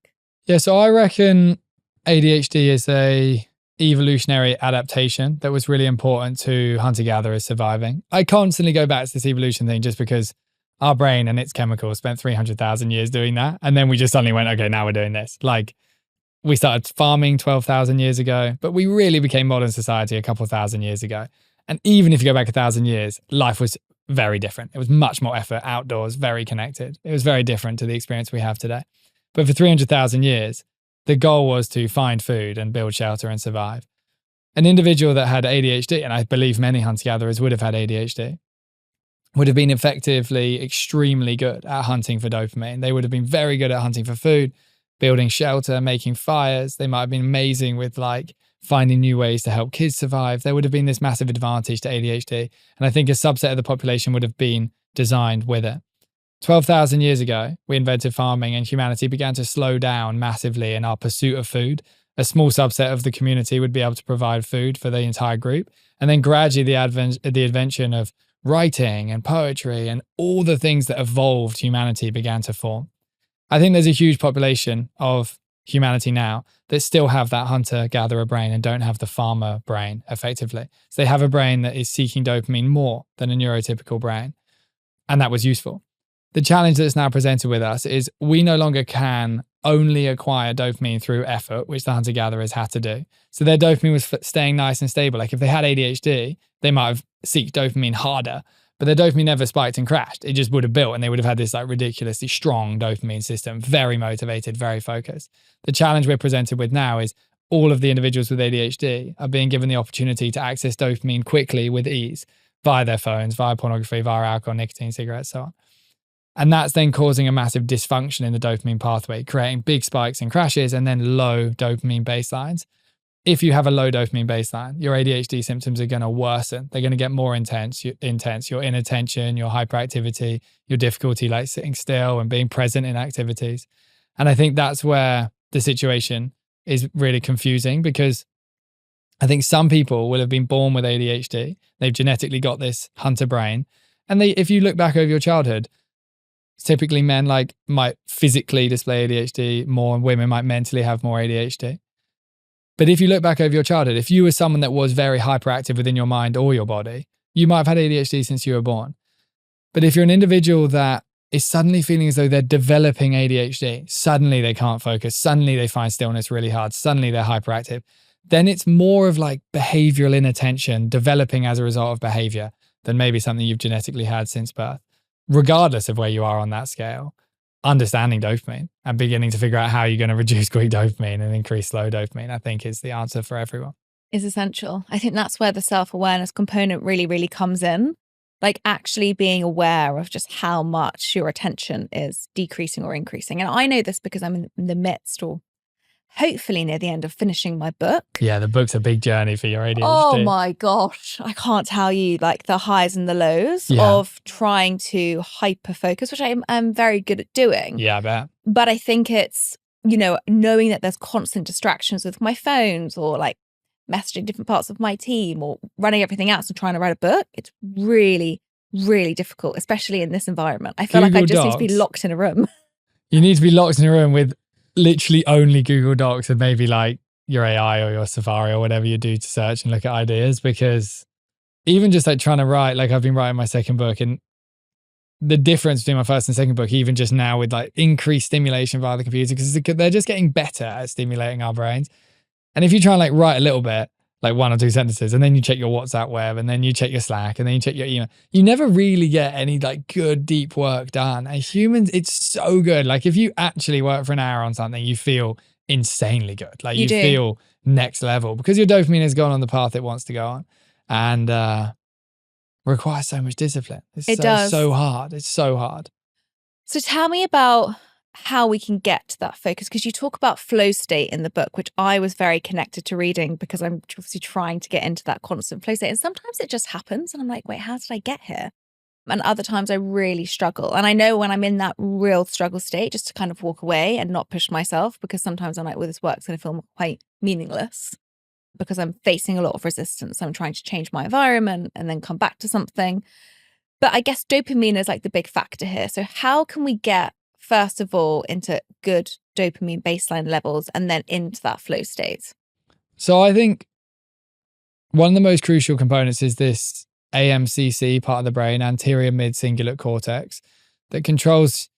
Yeah, so I reckon ADHD is a evolutionary adaptation that was really important to hunter-gatherers surviving. I constantly go back to this evolution thing just because our brain and its chemicals spent 300,000 years doing that. And then we just suddenly went, okay, now we're doing this. Like we started farming 12,000 years ago, but we really became modern society a couple of thousand years ago. And even if you go back 1,000 years, life was very different. It was much more effort, outdoors, very connected. It was very different to the experience we have today. But for 300,000 years, the goal was to find food and build shelter and survive. An individual that had ADHD, and I believe many hunter-gatherers would have had ADHD, would have been effectively extremely good at hunting for dopamine. They would have been very good at hunting for food, building shelter, making fires. They might have been amazing with like finding new ways to help kids survive. There would have been this massive advantage to ADHD. And I think a subset of the population would have been designed with it. 12,000 years ago, we invented farming and humanity began to slow down massively in our pursuit of food. A small subset of the community would be able to provide food for the entire group. And then gradually the invention of writing and poetry and all the things that evolved humanity began to form. I think there's a huge population of humanity now that still have that hunter-gatherer brain and don't have the farmer brain effectively. So they have a brain that is seeking dopamine more than a neurotypical brain. And that was useful. The challenge that's now presented with us is we no longer can only acquire dopamine through effort, which the hunter-gatherers had to do. So their dopamine was staying nice and stable. Like if they had ADHD, they might have sought dopamine harder, but their dopamine never spiked and crashed. It just would have built and they would have had this like ridiculously strong dopamine system, very motivated, very focused. The challenge we're presented with now is all of the individuals with ADHD are being given the opportunity to access dopamine quickly with ease via their phones, via pornography, via alcohol, nicotine, cigarettes, so on. And that's then causing a massive dysfunction in the dopamine pathway, creating big spikes and crashes and then low dopamine baselines. If you have a low dopamine baseline, your ADHD symptoms are going to worsen. They're going to get more intense. Your inattention, your hyperactivity, your difficulty like sitting still and being present in activities. And I think that's where the situation is really confusing, because I think some people will have been born with ADHD. They've genetically got this hunter brain. And if you look back over your childhood, typically men like might physically display ADHD more, and women might mentally have more ADHD. But if you look back over your childhood, if you were someone that was very hyperactive within your mind or your body, you might have had ADHD since you were born. But if you're an individual that is suddenly feeling as though they're developing ADHD, suddenly they can't focus, suddenly they find stillness really hard, suddenly they're hyperactive, then it's more of like behavioral inattention developing as a result of behavior than maybe something you've genetically had since birth. Regardless of where you are on that scale, understanding dopamine and beginning to figure out how you're going to reduce quick dopamine and increase slow dopamine, I think is the answer for everyone. Is essential. I think that's where the self-awareness component really, really comes in. Like actually being aware of just how much your attention is decreasing or increasing. And I know this because I'm in the midst, or hopefully near the end, of finishing my book. Yeah, the book's a big journey for your ADHD. Oh my gosh. I can't tell you like the highs and the lows of trying to hyper focus, which I'm very good at doing. Yeah, I bet. But I think it's, knowing that there's constant distractions with my phones, or like messaging different parts of my team, or running everything else and trying to write a book. It's really, really difficult, especially in this environment. I feel like I just need to be locked in a room. You need to be locked in a room with literally only Google Docs and maybe like your AI or your Safari or whatever you do to search and look at ideas, because even just like trying to write, like I've been writing my second book, and the difference between my first and second book, even just now with like increased stimulation via the computer, because they're just getting better at stimulating our brains. And if you try and like write a little bit, like 1 or 2 sentences, and then you check your WhatsApp web, and then you check your Slack, and then you check your email, you never really get any like good deep work done. And humans, it's so good. Like if you actually work for an hour on something, you feel insanely good. Like you feel next level, because your dopamine has gone on the path it wants to go on, and requires so much discipline. It does. So hard. It's so hard. So tell me about how we can get to that focus, because you talk about flow state in the book, which I was very connected to reading because I'm obviously trying to get into that constant flow state. And sometimes it just happens and I'm like, wait, how did I get here? And other times I really struggle. And I know when I'm in that real struggle state, just to kind of walk away and not push myself, because sometimes I'm like, well, this work's going to feel quite meaningless because I'm facing a lot of resistance. I'm trying to change my environment and then come back to something. But I guess dopamine is like the big factor here. So how can we get, first of all, into good dopamine baseline levels and then into that flow state? So I think one of the most crucial components is this AMCC part of the brain, anterior mid-cingulate cortex, that controls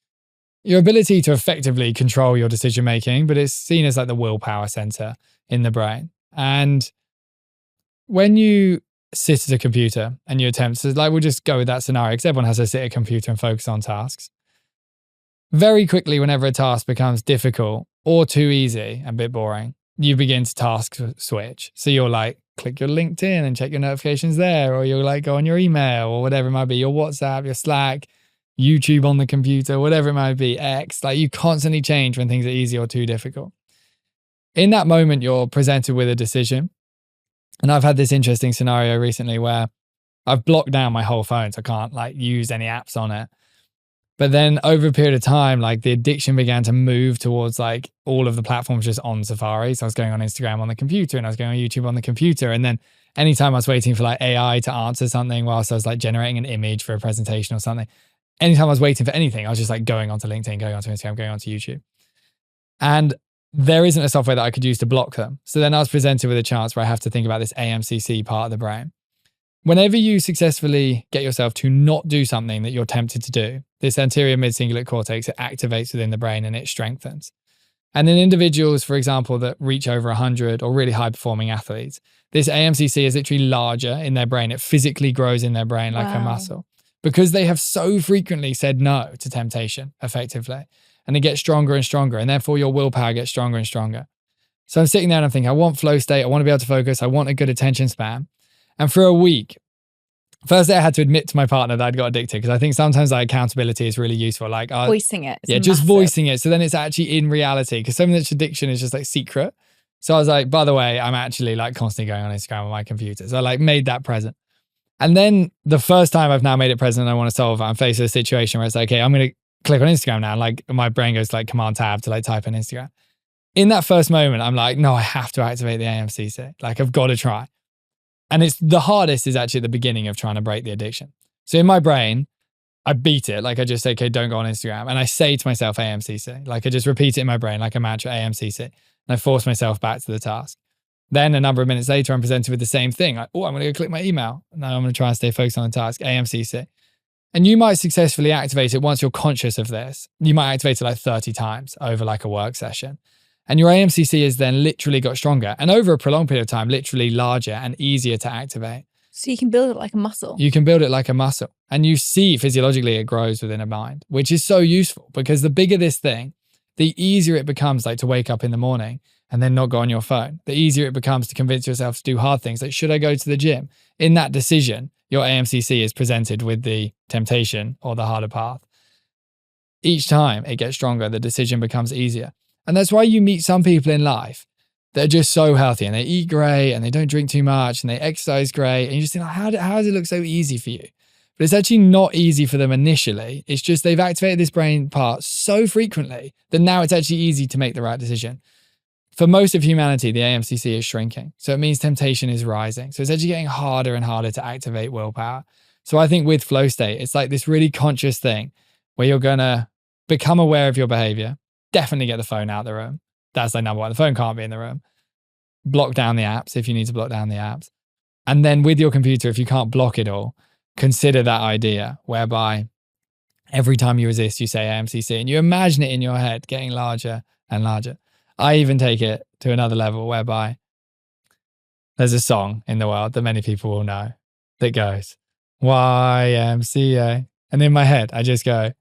your ability to effectively control your decision making, but it's seen as like the willpower center in the brain. And when you sit at a computer and you attempt to, like, we'll just go with that scenario because everyone has to sit at a computer and focus on tasks. Very quickly, whenever a task becomes difficult or too easy and a bit boring, you begin to task switch. So you'll like click your LinkedIn and check your notifications there, or you'll like go on your email or whatever it might be, your WhatsApp, your Slack, YouTube on the computer, whatever it might be, X. Like you constantly change when things are easy or too difficult. In that moment, you're presented with a decision. And I've had this interesting scenario recently where I've blocked down my whole phone, so I can't like use any apps on it. But then over a period of time, like the addiction began to move towards like all of the platforms just on Safari. So I was going on Instagram on the computer and I was going on YouTube on the computer. And then anytime I was waiting for like AI to answer something whilst I was like generating an image for a presentation or something, anytime I was waiting for anything, I was just like going onto LinkedIn, going onto Instagram, going onto YouTube. And there isn't a software that I could use to block them. So then I was presented with a chance where I have to think about this AMCC part of the brain. Whenever you successfully get yourself to not do something that you're tempted to do, this anterior mid-cingulate cortex, it activates within the brain and it strengthens. And in individuals, for example, that reach over 100 or really high-performing athletes, this AMCC is literally larger in their brain. It physically grows in their brain like a muscle because they have so frequently said no to temptation effectively. And it gets stronger and stronger. And therefore, your willpower gets stronger and stronger. So I'm sitting there and I'm thinking, I want flow state. I want to be able to focus. I want a good attention span. And for a week, first day I had to admit to my partner that I'd got addicted, because I think sometimes like accountability is really useful. Like voicing it. Yeah, just voicing it. So then it's actually in reality, because something that's addiction is just like secret. So I was like, by the way, I'm actually like constantly going on Instagram on my computer. So I like made that present. And then the first time I've now made it present and I want to solve it, I'm faced with a situation where it's like, okay, I'm going to click on Instagram now. Like my brain goes like command tab to like type in Instagram. In that first moment, I'm like, no, I have to activate the AMCC. Like I've got to try. And it's the hardest is actually at the beginning of trying to break the addiction. So in my brain, I beat it. Like I just say, okay, don't go on Instagram. And I say to myself, AMCC. Like I just repeat it in my brain like a mantra, AMCC. And I force myself back to the task. Then a number of minutes later, I'm presented with the same thing. Like, oh, I'm going to go click my email. Now I'm going to try and stay focused on the task, AMCC. And you might successfully activate it once you're conscious of this. You might activate it like 30 times over like a work session. And your AMCC has then literally got stronger. And over a prolonged period of time, literally larger and easier to activate. So you can build it like a muscle. You can build it like a muscle. And you see physiologically it grows within a mind, which is so useful because the bigger this thing, the easier it becomes like to wake up in the morning and then not go on your phone. The easier it becomes to convince yourself to do hard things. Like, should I go to the gym? In that decision, your AMCC is presented with the temptation or the harder path. Each time it gets stronger, the decision becomes easier. And that's why you meet some people in life that are just so healthy and they eat great and they don't drink too much and they exercise great. And you just think, how does it look so easy for you? But it's actually not easy for them initially. It's just they've activated this brain part so frequently that now it's actually easy to make the right decision. For most of humanity, the AMCC is shrinking. So it means temptation is rising. So it's actually getting harder and harder to activate willpower. So I think with flow state, it's like this really conscious thing where you're going to become aware of your behavior, definitely get the phone out of the room. That's like number one. The phone can't be in the room. Block down the apps if you need to block down the apps. And then with your computer, if you can't block it all, consider that idea whereby every time you resist, you say AMCC and you imagine it in your head getting larger and larger. I even take it to another level whereby there's a song in the world that many people will know that goes YMCA. And in my head, I just go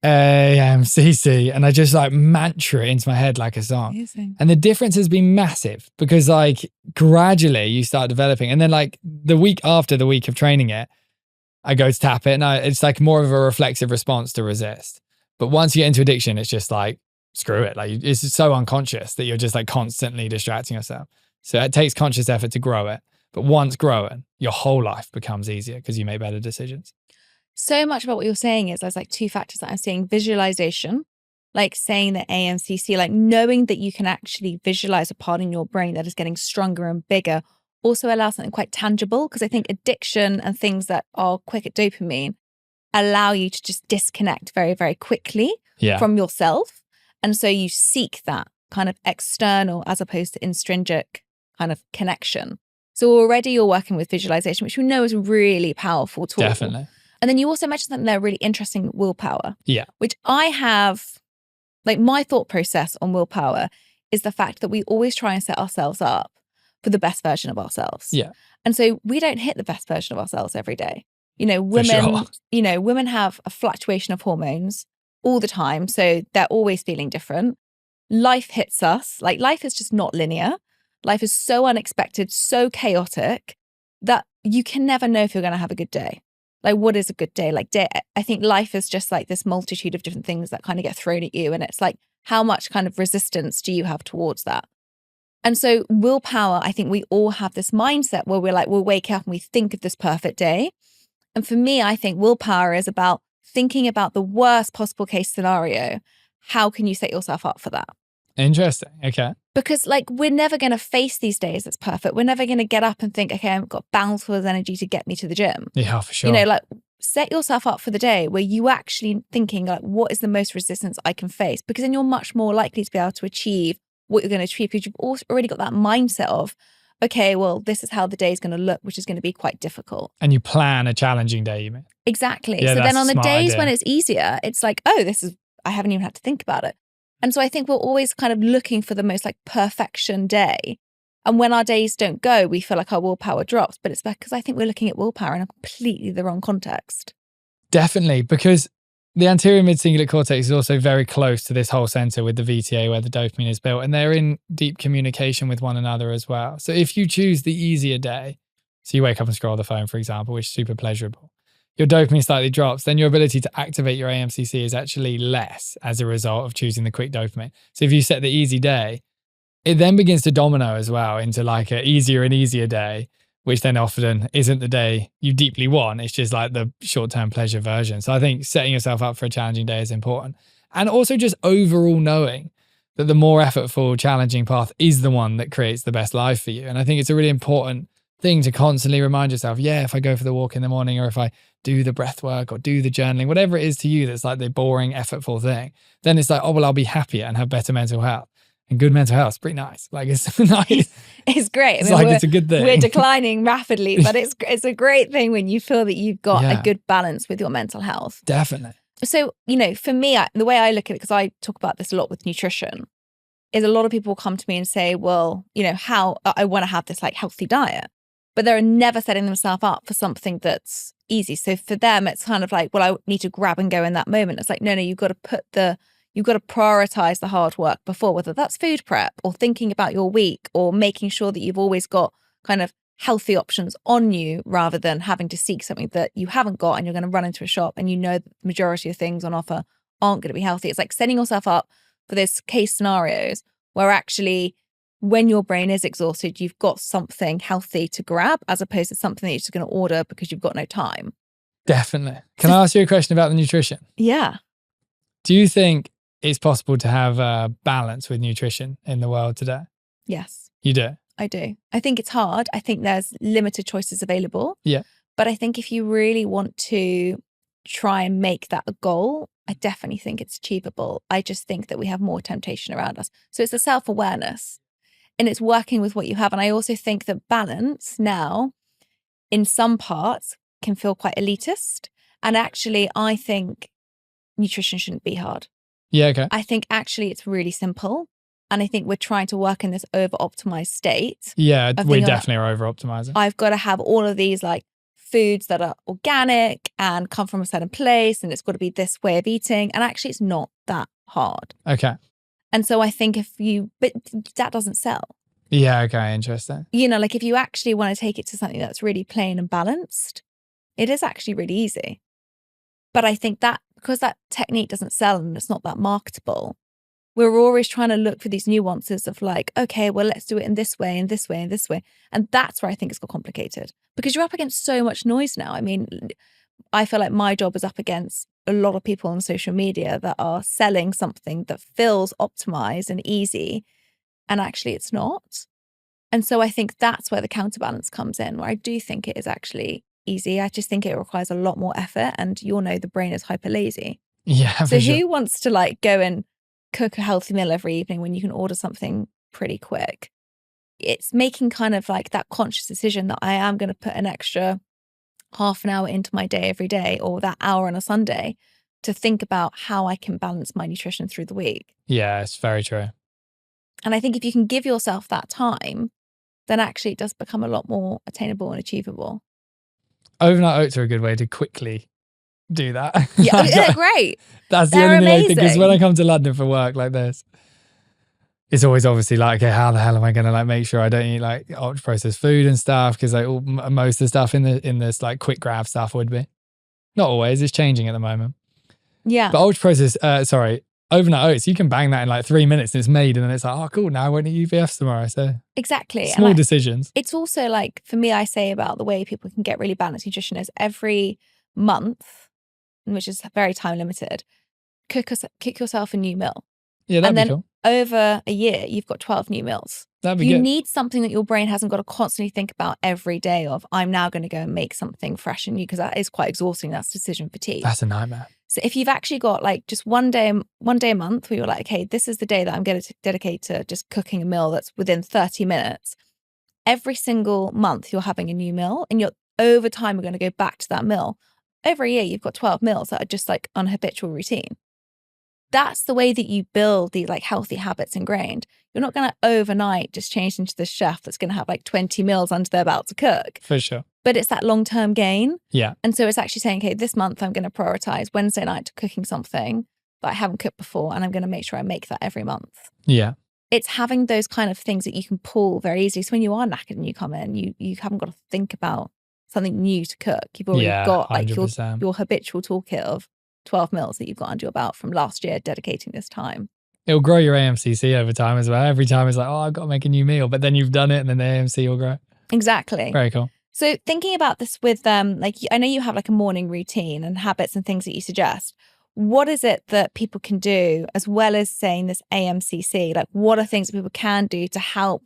AMCC and I just like mantra it into my head like a song. Amazing. And the difference has been massive because like gradually you start developing. And then like the week after the week of training it, I go to tap it and it's like more of a reflexive response to resist. But once you get into addiction, it's just like, screw it. Like it's so unconscious that you're just like constantly distracting yourself. So it takes conscious effort to grow it. But once grown, your whole life becomes easier because you make better decisions. So much about what you're saying is there's like two factors that I'm seeing. Visualization, like saying the AMCC, like knowing that you can actually visualize a part in your brain that is getting stronger and bigger also allows something quite tangible, because I think addiction and things that are quick at dopamine allow you to just disconnect very, very quickly from yourself. And so you seek that kind of external as opposed to intrinsic kind of connection. So already you're working with visualization, which we know is a really powerful tool. Definitely. And then you also mentioned something there really interesting, willpower. Yeah. Which I have, like my thought process on willpower is the fact that we always try and set ourselves up for the best version of ourselves. Yeah. And so we don't hit the best version of ourselves every day. You know, women have a fluctuation of hormones all the time. So they're always feeling different. Life hits us. Like life is just not linear. Life is so unexpected, so chaotic that you can never know if you're going to have a good day. Like, what is a good day? I think life is just like this multitude of different things that kind of get thrown at you. And it's like, how much kind of resistance do you have towards that? And so willpower, I think we all have this mindset where we'll wake up and we think of this perfect day. And for me, I think willpower is about thinking about the worst possible case scenario. How can you set yourself up for that? Interesting. Okay. Because like we're never going to face these days that's perfect. We're never going to get up and think, okay, I've got boundless energy to get me to the gym. Yeah, for sure. You know, like set yourself up for the day where you actually thinking like, what is the most resistance I can face? Because then you're much more likely to be able to achieve what you're going to achieve, because you've already got that mindset of, okay, well, this is how the day is going to look, which is going to be quite difficult. And you plan a challenging day, you mean? Exactly. Yeah, so then on the days idea. when it's easier, it's like, oh, I haven't even had to think about it. And so I think we're always kind of looking for the most like perfection day. And when our days don't go, we feel like our willpower drops. But it's because I think we're looking at willpower in a completely the wrong context. Definitely, because the anterior mid-cingulate cortex is also very close to this whole center with the VTA where the dopamine is built. And they're in deep communication with one another as well. So if you choose the easier day, so you wake up and scroll the phone, for example, which is super pleasurable, your dopamine slightly drops, then your ability to activate your AMCC is actually less as a result of choosing the quick dopamine. So if you set the easy day, it then begins to domino as well into like an easier and easier day, which then often isn't the day you deeply want. It's just like the short-term pleasure version. So I think setting yourself up for a challenging day is important. And also just overall knowing that the more effortful, challenging path is the one that creates the best life for you. And I think it's a really important thing to constantly remind yourself, yeah, if I go for the walk in the morning or if I do the breath work or do the journaling, whatever it is to you that's like the boring, effortful thing, then it's like, oh, well, I'll be happier and have better mental health. And good mental health is pretty nice. Like it's nice. It's great. It's like it's a good thing. We're declining rapidly, but it's a great thing when you feel that you've got a good balance with your mental health. Definitely. So, for me, the way I look at it, because I talk about this a lot with nutrition, is a lot of people come to me and say, well, how I want to have this like healthy diet, but they're never setting themselves up for something that's easy. So for them, it's kind of like, well, I need to grab and go in that moment. It's like, no, you've got to prioritize the hard work before, whether that's food prep or thinking about your week or making sure that you've always got kind of healthy options on you rather than having to seek something that you haven't got and you're going to run into a shop and that the majority of things on offer aren't going to be healthy. It's like setting yourself up for those case scenarios where actually when your brain is exhausted, you've got something healthy to grab as opposed to something that you're just going to order because you've got no time. Definitely. Can I ask you a question about the nutrition? Yeah. Do you think it's possible to have a balance with nutrition in the world today? Yes. You do? I do. I think it's hard. I think there's limited choices available. Yeah. But I think if you really want to try and make that a goal, I definitely think it's achievable. I just think that we have more temptation around us. So it's a self-awareness and it's working with what you have. And I also think that balance now in some parts can feel quite elitist. And actually, I think nutrition shouldn't be hard. Yeah, okay. I think actually it's really simple. And I think we're trying to work in this over-optimized state. Yeah, we definitely are over-optimizing. I've got to have all of these like foods that are organic and come from a certain place, and it's got to be this way of eating. And actually, it's not that hard. Okay. And so I think but that doesn't sell. Yeah, okay, interesting. Like if you actually want to take it to something that's really plain and balanced, it is actually really easy. But I think that because that technique doesn't sell and it's not that marketable, we're always trying to look for these nuances of like, okay, well, let's do it in this way and this way and this way. And that's where I think it's got complicated because you're up against so much noise now. I mean, I feel like my job is up against a lot of people on social media that are selling something that feels optimized and easy, and actually it's not. And so I think that's where the counterbalance comes in, where I do think it is actually easy. I just think it requires a lot more effort, and the brain is hyper lazy. Yeah. So who wants to like go and cook a healthy meal every evening when you can order something pretty quick? It's making kind of like that conscious decision that I am going to put an extra half an hour into my day every day, or that hour on a Sunday, to think about how I can balance my nutrition through the week. Yeah, it's very true. And I think if you can give yourself that time, then actually it does become a lot more attainable and achievable. Overnight oats are a good way to quickly do that. Yeah, they're great. That's the only thing I think, because when I come to London for work like this, it's always obviously like, okay, how the hell am I going to like make sure I don't eat like ultra processed food and stuff? Because like most of the stuff in this like quick grab stuff would be. Not always, it's changing at the moment. Yeah. But ultra processed, overnight oats, you can bang that in like 3 minutes and it's made, and then it's like, oh cool, now I won't eat UVFs tomorrow. So exactly. Small decisions. It's also like, for me, I say about the way people can get really balanced nutrition is every month, which is very time limited, cook yourself a new meal. Yeah, that'd be cool. Over a year, you've got 12 new meals. That'd be you good. need something that your brain hasn't got to constantly think about every day of, I'm now going to go and make something fresh and new, because that is quite exhausting. That's decision fatigue. That's a nightmare. So if you've actually got like just one day a month where you're like, okay, this is the day that I'm going to dedicate to just cooking a meal that's within 30 minutes. Every single month you're having a new meal, and you're over time you're going to go back to that meal. Every year you've got 12 meals that are just like on habitual routine. That's the way that you build these like healthy habits ingrained. You're not going to overnight just change into this chef that's going to have like 20 meals under their belt to cook. For sure. But it's that long-term gain. Yeah. And so it's actually saying, okay, this month I'm going to prioritize Wednesday night to cooking something that I haven't cooked before, and I'm going to make sure I make that every month. Yeah. It's having those kind of things that you can pull very easily. So when you are knackered and you come in, you haven't got to think about something new to cook. You've already got like your habitual toolkit of 12 meals that you've got under your belt from last year dedicating this time. It'll grow your AMCC over time as well. Every time it's like, oh, I've got to make a new meal, but then you've done it and then the AMC will grow. Exactly. Very cool. So thinking about this with like, I know you have like a morning routine and habits and things that you suggest. What is it that people can do, as well as saying this AMCC? Like, what are things that people can do to help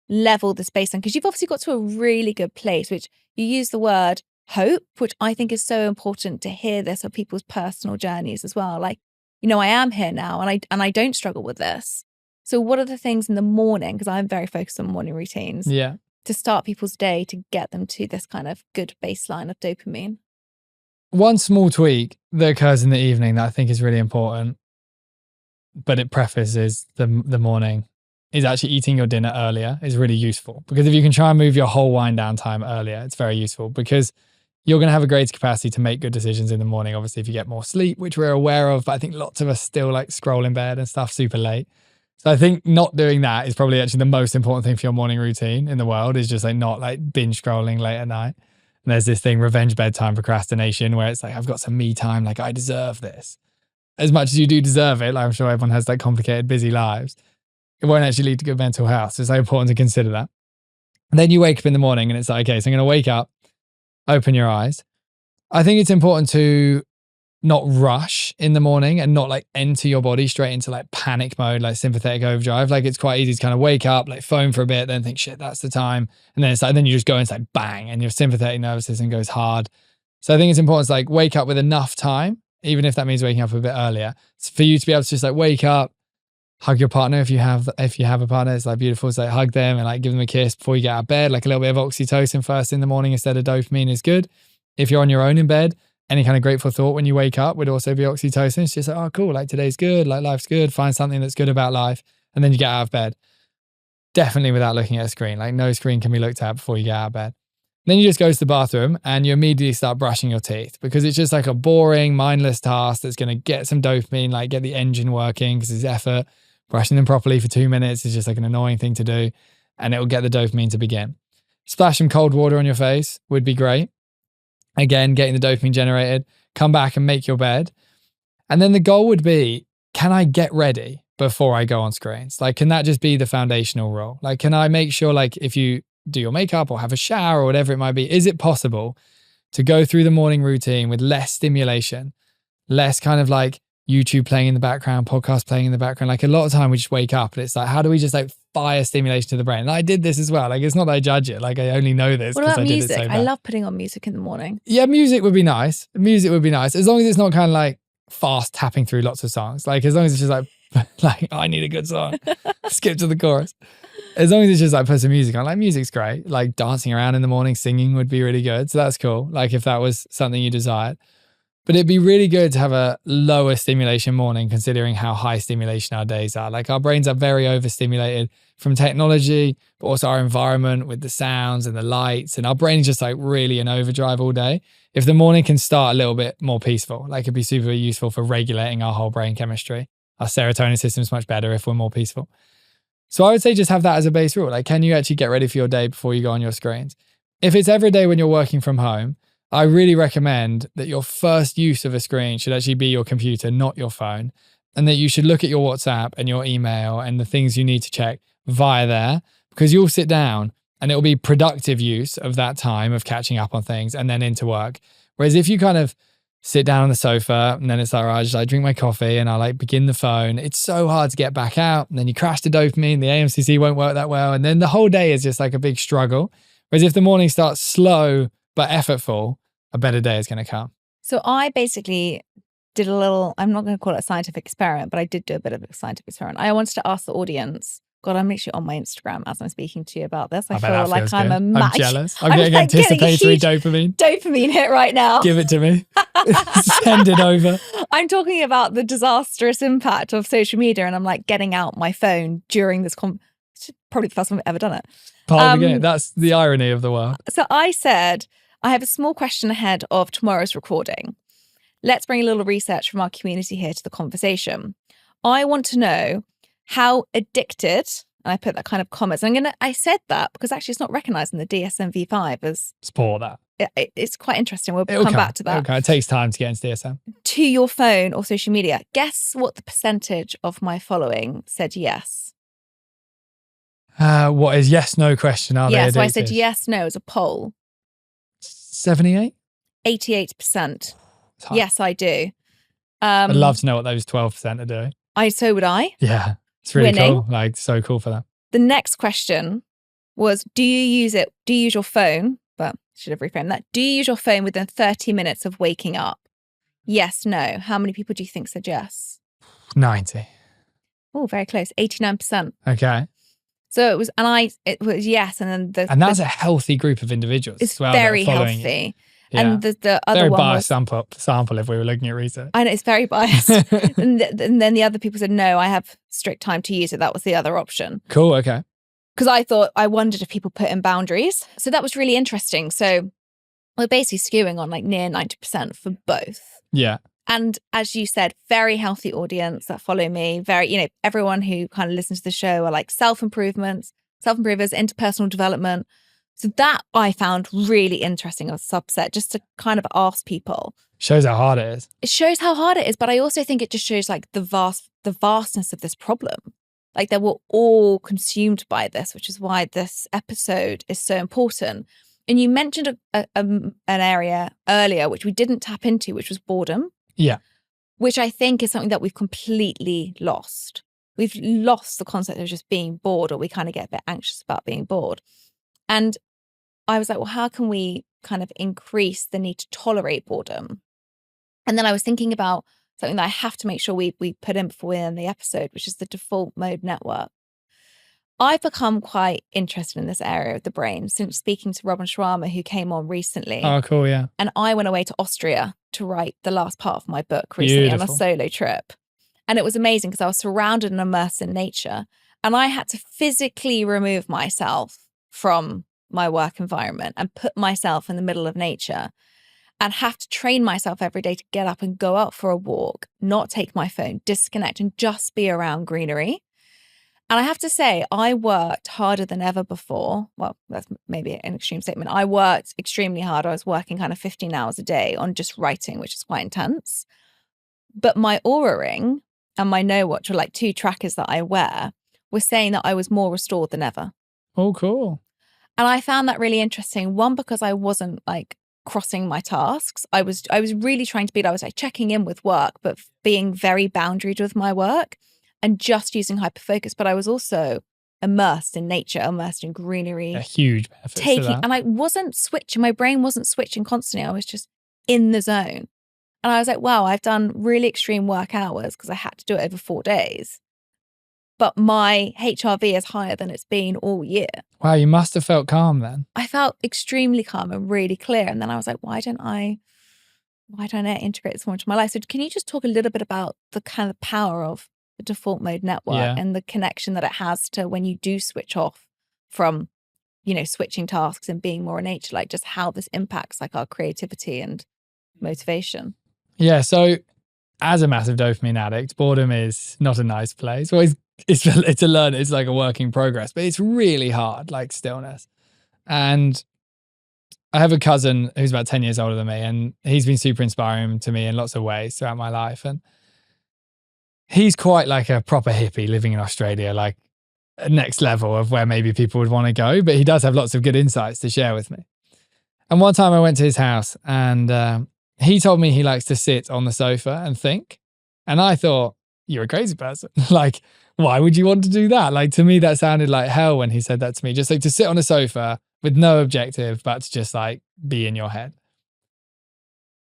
level the baseline? Because you've obviously got to a really good place, which you use the word hope, which I think is so important to hear this of people's personal journeys as well. Like, I am here now and I don't struggle with this. So what are the things in the morning, because I'm very focused on morning routines, to start people's day to get them to this kind of good baseline of dopamine? One small tweak that occurs in the evening that I think is really important, but it prefaces the morning, is actually eating your dinner earlier is really useful. Because if you can try and move your whole wind down time earlier, it's very useful, because you're going to have a greater capacity to make good decisions in the morning. Obviously, if you get more sleep, which we're aware of, but I think lots of us still like scroll in bed and stuff super late. So I think not doing that is probably actually the most important thing for your morning routine in the world, is just like not like binge scrolling late at night. And there's this thing, revenge bedtime procrastination, where it's like, I've got some me time, like I deserve this. As much as you do deserve it, like I'm sure everyone has like complicated, busy lives, it won't actually lead to good mental health. So it's like important to consider that. And then you wake up in the morning and it's like, okay, so I'm going to wake up, open your eyes. I think it's important to not rush in the morning and not like enter your body straight into like panic mode, like sympathetic overdrive. Like it's quite easy to kind of wake up, like phone for a bit, then think, shit, that's the time. And then it's like, then you just go and it's like bang, and your sympathetic nervous system goes hard. So I think it's important to like wake up with enough time, even if that means waking up a bit earlier, for you to be able to just like wake up, hug your partner if you have a partner. It's like beautiful. It's like hug them and like give them a kiss before you get out of bed. Like a little bit of oxytocin first in the morning instead of dopamine is good. If you're on your own in bed, any kind of grateful thought when you wake up would also be oxytocin. It's just like, oh, cool, like today's good, like life's good, find something that's good about life. And then you get out of bed. Definitely without looking at a screen. Like no screen can be looked at before you get out of bed. Then you just go to the bathroom and you immediately start brushing your teeth, because it's just like a boring, mindless task that's going to get some dopamine, like get the engine working, because it's effort. Brushing them properly for 2 minutes is just like an annoying thing to do, and it will get the dopamine to begin. Splash some cold water on your face would be great. Again, getting the dopamine generated. Come back and make your bed. And then the goal would be, can I get ready before I go on screens? Like, can that just be the foundational role? Like, can I make sure, like, if you do your makeup or have a shower or whatever it might be, is it possible to go through the morning routine with less stimulation, less kind of like YouTube playing in the background, podcast playing in the background? Like a lot of time we just wake up and it's like, how do we just like fire stimulation to the brain? And I did this as well. Like, it's not that I judge it. Like, I only know this because I did music? it so bad. I love putting on music in the morning. Yeah, music would be nice. Music would be nice. As long as it's not kind of like fast tapping through lots of songs. Like, as long as it's just like I need a good song. Skip to the chorus. As long as it's just like put some music on. Like, music's great. Like dancing around in the morning, singing would be really good. So that's cool. Like if that was something you desired. But it'd be really good to have a lower stimulation morning, considering how high stimulation our days are. Like our brains are very overstimulated from technology, but also our environment with the sounds and the lights. And our brain's just like really in overdrive all day. If the morning can start a little bit more peaceful, like it'd be super useful for regulating our whole brain chemistry. Our serotonin system's much better if we're more peaceful. So I would say just have that as a base rule. Like, can you actually get ready for your day before you go on your screens? If it's every day when you're working from home, I really recommend that your first use of a screen should actually be your computer, not your phone. And that you should look at your WhatsApp and your email and the things you need to check via there, because you'll sit down and it'll be productive use of that time of catching up on things and then into work. Whereas if you kind of sit down on the sofa and then it's like, I just like drink my coffee and I like begin the phone, it's so hard to get back out. And then you crash the dopamine, the AMCC won't work that well. And then the whole day is just like a big struggle. Whereas if the morning starts slow but effortful, a better day is going to come. So I basically did a little, I'm not going to call it a scientific experiment, but I did do a bit of a scientific experiment. I wanted to ask the audience, God, I'm literally on my Instagram as I'm speaking to you about this. I feel like I'm a match. I'm jealous. I'm getting anticipatory dopamine. Dopamine hit right now. Give it to me. Send it over. I'm talking about the disastrous impact of social media, and I'm like getting out my phone during this it's probably the first time I've ever done it. Part of the game. That's the irony of the world. So I said, I have a small question ahead of tomorrow's recording. Let's bring a little research from our community here to the conversation. I want to know how addicted, and I put that kind of comments. I said that because actually it's not recognized in the DSM-V5 as support that. It's quite interesting. We'll come back to that. Okay, it takes time to get into DSM. To your phone or social media. Guess what the percentage of my following said yes? What is yes, no question? Are they addicted? So I said yes, no as a poll. 78? 88%. Yes, I do. I'd love to know what those 12% are doing. So would I. Yeah, it's really Winning. cool. Like, so cool for them. The next question was, do you use your phone, but should have reframed that. Do you use your phone within 30 minutes of waking up? Yes, no. How many people do you think said yes? 90. Oh, very close. 89%. Okay. So it was yes. And then and that's a healthy group of individuals it's as well. very Following healthy. Yeah. And the other very one biased was sample if we were looking at research. I know it's very biased. and then the other people said, no, I have strict time to use it. That was the other option. Cool. Okay. Because I wondered if people put in boundaries. So that was really interesting. So we're basically skewing on like near 90% for both. Yeah. And as you said, very healthy audience that follow me. Very, everyone who kind of listens to the show are like self-improvers, interpersonal development. So that I found really interesting as a subset, just to kind of ask people. Shows how hard it is. It shows how hard it is, but I also think it just shows like the vastness of this problem. Like that we're all consumed by this, which is why this episode is so important. And you mentioned an area earlier, which we didn't tap into, which was boredom. Yeah. Which I think is something that we've completely lost. We've lost the concept of just being bored, or we kind of get a bit anxious about being bored. And I was like, well, how can we kind of increase the need to tolerate boredom? And then I was thinking about something that I have to make sure we put in before we end the episode, which is the default mode network. I've become quite interested in this area of the brain since speaking to Robin Sharma, who came on recently. Oh, cool, yeah. And I went away to Austria to write the last part of my book recently on a solo trip. And it was amazing because I was surrounded and immersed in nature. And I had to physically remove myself from my work environment and put myself in the middle of nature and have to train myself every day to get up and go out for a walk, not take my phone, disconnect, and just be around greenery. And I have to say, I worked harder than ever before. Well, that's maybe an extreme statement. I worked extremely hard. I was working kind of 15 hours a day on just writing, which is quite intense. But my Oura Ring and my No Watch, or like two trackers that I wear, were saying that I was more restored than ever. Oh, cool. And I found that really interesting. One, because I wasn't like crossing my tasks. I was really trying to I was like checking in with work, but being very boundaried with my work. And just using hyperfocus, but I was also immersed in nature, immersed in greenery. A huge benefit to that. And I wasn't switching, my brain wasn't switching constantly. I was just in the zone. And I was like, wow, I've done really extreme work hours because I had to do it over 4 days. But my HRV is higher than it's been all year. Wow, you must have felt calm then. I felt extremely calm and really clear. And then I was like, why don't I integrate this more into my life? So can you just talk a little bit about the kind of power of the default mode network and the connection that it has to when you do switch off from, switching tasks and being more in nature, like just how this impacts like our creativity and motivation? Yeah. So as a massive dopamine addict, boredom is not a nice place. Well, it's a learn. It's like a work in progress, but it's really hard, like stillness. And I have a cousin who's about 10 years older than me, and he's been super inspiring to me in lots of ways throughout my life. And he's quite like a proper hippie living in Australia, like next level of where maybe people would want to go, but he does have lots of good insights to share with me. And one time I went to his house and he told me he likes to sit on the sofa and think. And I thought, you're a crazy person. Like, why would you want to do that? Like, to me, that sounded like hell when he said that to me. Just like to sit on a sofa with no objective, but to just like be in your head.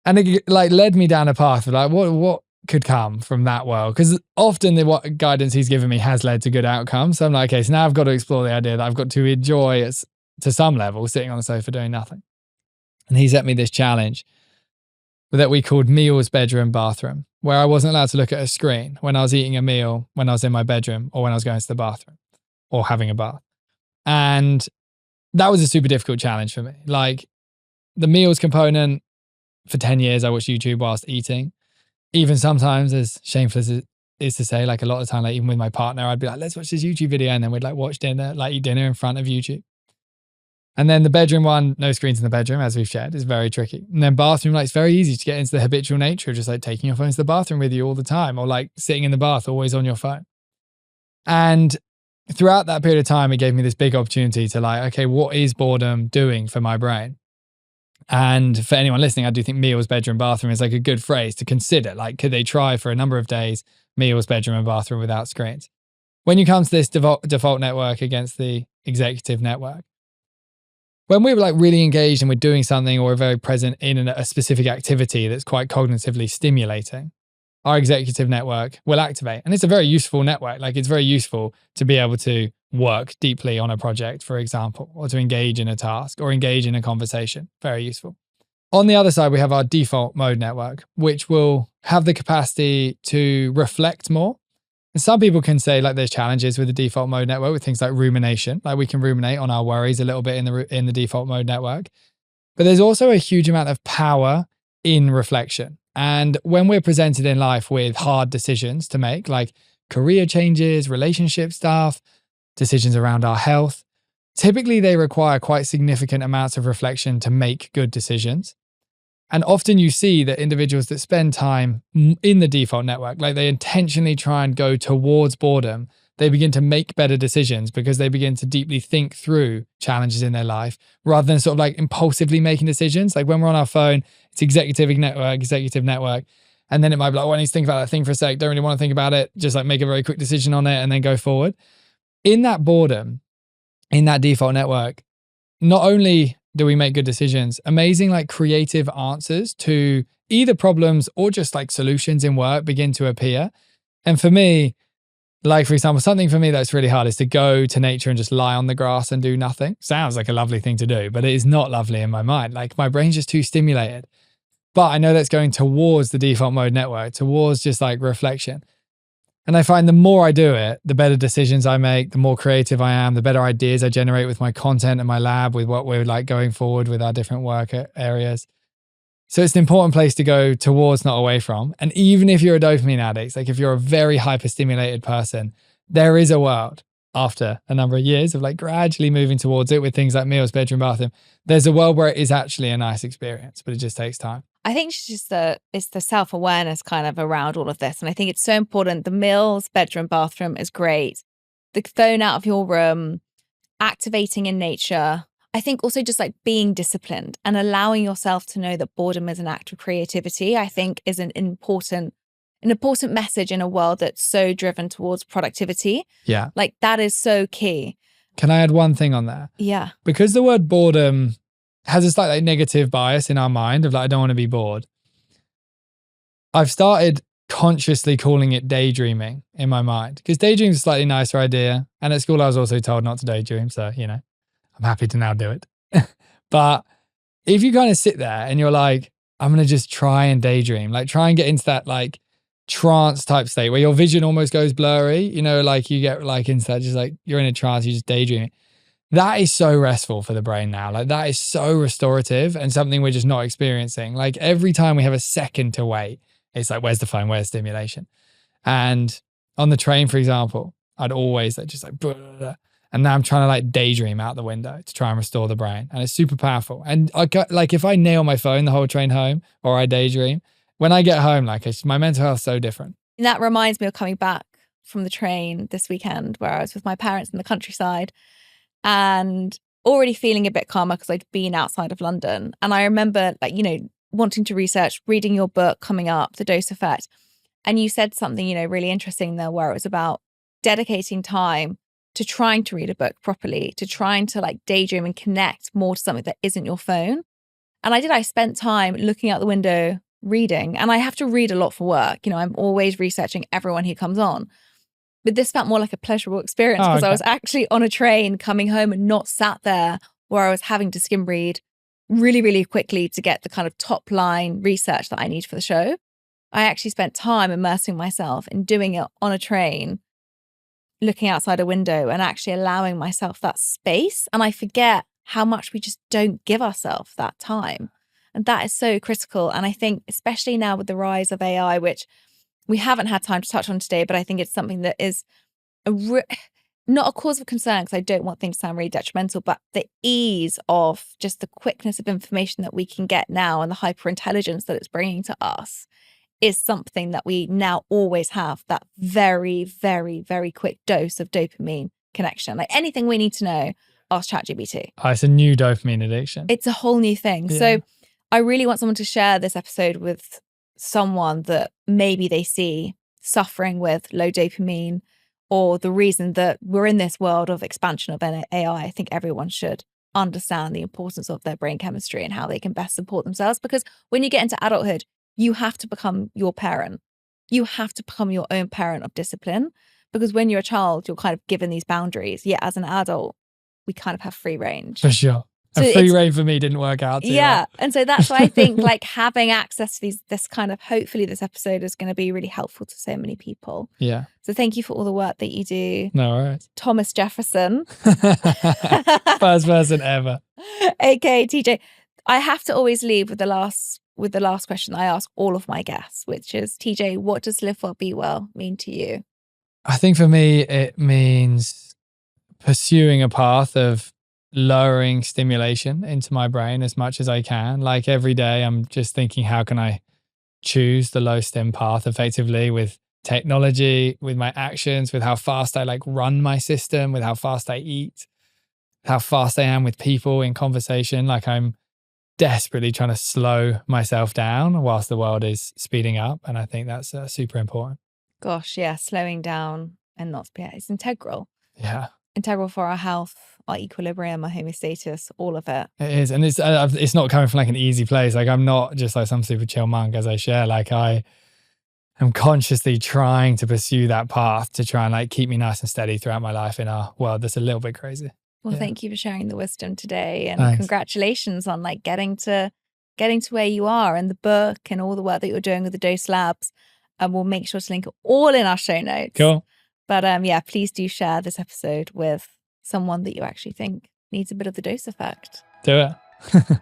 And it like led me down a path of like, what could come from that world? Because often what guidance he's given me has led to good outcomes. So I'm like, okay, so now I've got to explore the idea that I've got to enjoy it to some level sitting on the sofa doing nothing. And he set me this challenge that we called meals, bedroom, bathroom, where I wasn't allowed to look at a screen when I was eating a meal, when I was in my bedroom, or when I was going to the bathroom or having a bath. And that was a super difficult challenge for me. Like the meals component, for 10 years, I watched YouTube whilst eating. Even sometimes, as shameful as it is to say, like a lot of the time, like even with my partner, I'd be like, let's watch this YouTube video. And then we'd like watch dinner, like eat dinner in front of YouTube. And then the bedroom one, no screens in the bedroom, as we've shared, is very tricky. And then bathroom, like it's very easy to get into the habitual nature of just like taking your phone to the bathroom with you all the time, or like sitting in the bath, always on your phone. And throughout that period of time, it gave me this big opportunity to like, okay, what is boredom doing for my brain? And for anyone listening, I do think meals, bedroom, bathroom is like a good phrase to consider. Like, could they try for a number of days, meals, bedroom and bathroom without screens? When you come to this default network against the executive network, when we're like really engaged and we're doing something, or we're very present in a specific activity that's quite cognitively stimulating, our executive network will activate. And it's a very useful network. Like, it's very useful to be able to work deeply on a project, for example, or to engage in a task or engage in a conversation. Very useful. On the other side, we have our default mode network, which will have the capacity to reflect more. And some people can say like there's challenges with the default mode network with things like rumination. Like, we can ruminate on our worries a little bit in the default mode network. But there's also a huge amount of power in reflection. And when we're presented in life with hard decisions to make, like career changes, relationship stuff, decisions around our health, typically they require quite significant amounts of reflection to make good decisions. And often you see that individuals that spend time in the default network, like they intentionally try and go towards boredom, they begin to make better decisions because they begin to deeply think through challenges in their life rather than sort of like impulsively making decisions. Like when we're on our phone, it's executive network. And then it might be like, oh, I need to think about that thing for a sec. Don't really want to think about it. Just like make a very quick decision on it and then go forward. In that boredom, in that default network, not only do we make good decisions, amazing like creative answers to either problems or just like solutions in work begin to appear. And for me, like for example, something for me that's really hard is to go to nature and just lie on the grass and do nothing. Sounds like a lovely thing to do, but it is not lovely in my mind. Like my brain's just too stimulated. But I know that's going towards the default mode network, towards just like reflection. And I find the more I do it, the better decisions I make, the more creative I am, the better ideas I generate with my content and my lab, with what we're like going forward with our different work areas. So it's an important place to go towards, not away from. And even if you're a dopamine addict, like if you're a very hyper-stimulated person, there is a world after a number of years of like gradually moving towards it with things like meals, bedroom, bathroom. There's a world where it is actually a nice experience, but it just takes time. I think it's just it's the self-awareness kind of around all of this. And I think it's so important. The meals, bedroom, bathroom is great. The phone out of your room, activating in nature. I think also just like being disciplined and allowing yourself to know that boredom is an act of creativity, I think is an important message in a world that's so driven towards productivity. Yeah. Like that is so key. Can I add one thing on there? Yeah. Because the word boredom has a slight like negative bias in our mind of like, I don't want to be bored. I've started consciously calling it daydreaming in my mind, because daydream is a slightly nicer idea. And at school, I was also told not to daydream. So, you know, I'm happy to now do it. But if you kind of sit there and you're like, I'm going to just try and daydream, like try and get into that like trance type state where your vision almost goes blurry, you know, like you get like into that, just like you're in a trance, you just daydream. That is so restful for the brain now. Like that is so restorative and something we're just not experiencing. Like every time we have a second to wait, it's like, where's the phone? Where's stimulation? And on the train, for example, I'd always like just like, blah, blah, blah. And now I'm trying to like daydream out the window to try and restore the brain. And it's super powerful. And I got, like if I nail my phone the whole train home or I daydream, when I get home, like my mental health is so different. And that reminds me of coming back from the train this weekend where I was with my parents in the countryside and already feeling a bit calmer because I'd been outside of London. And I remember like, you know, wanting to research, reading your book coming up, The Dose Effect. And you said something, you know, really interesting there where it was about dedicating time to trying to read a book properly, to trying to like daydream and connect more to something that isn't your phone. And I spent time looking out the window, reading, and I have to read a lot for work. You know, I'm always researching everyone who comes on. But this felt more like a pleasurable experience because I was actually on a train coming home and not sat there where I was having to skim read really, really quickly to get the kind of top line research that I need for the show. I actually spent time immersing myself in doing it on a train, looking outside a window and actually allowing myself that space. And I forget how much we just don't give ourselves that time. And that is so critical. And I think especially now with the rise of AI, which we haven't had time to touch on today, but I think it's something that is not a cause of concern because I don't want things to sound really detrimental, but the ease of just the quickness of information that we can get now and the hyper intelligence that it's bringing to us is something that we now always have, that very, very, very quick dose of dopamine connection. Like anything we need to know, ask ChatGPT. Oh, it's a new dopamine addiction. It's a whole new thing. Yeah. So I really want someone to share this episode with someone that maybe they see suffering with low dopamine or the reason that we're in this world of expansion of AI. I think everyone should understand the importance of their brain chemistry and how they can best support themselves. Because when you get into adulthood, you have to become your parent. You have to become your own parent of discipline, because when you're a child, you're kind of given these boundaries. Yet as an adult, we kind of have free range. For sure. So And free reign for me didn't work out too yeah. well. And so that's why I think like having access to this kind of, hopefully this episode is going to be really helpful to so many people. Yeah. So thank you for all the work that you do. No worries. Thomas Jefferson. First person ever. AKA TJ. I have to always leave with the last question I ask all of my guests, which is, TJ, what does live well, be well mean to you? I think for me, it means pursuing a path of lowering stimulation into my brain as much as I can. Like every day, I'm just thinking, how can I choose the low stim path effectively with technology, with my actions, with how fast I like run my system, with how fast I eat, how fast I am with people in conversation. Like I'm desperately trying to slow myself down whilst the world is speeding up. And I think that's super important. Gosh, yeah, slowing down and not, yeah, it's integral. Yeah. Integral for our health, our equilibrium, our homeostasis, all of it. It is. And it's not coming from like an easy place. Like I'm not just like some super chill monk, as I share. Like I am consciously trying to pursue that path to try and like keep me nice and steady throughout my life in a world that's a little bit crazy. Well, Yeah. thank you for sharing the wisdom today, and Thanks. congratulations on like getting to where you are, and the book and all the work that you're doing with the Dose Labs. And we'll make sure to link it all in our show notes. Cool. But yeah, please do share this episode with someone that you actually think needs a bit of the dose effect. Do it.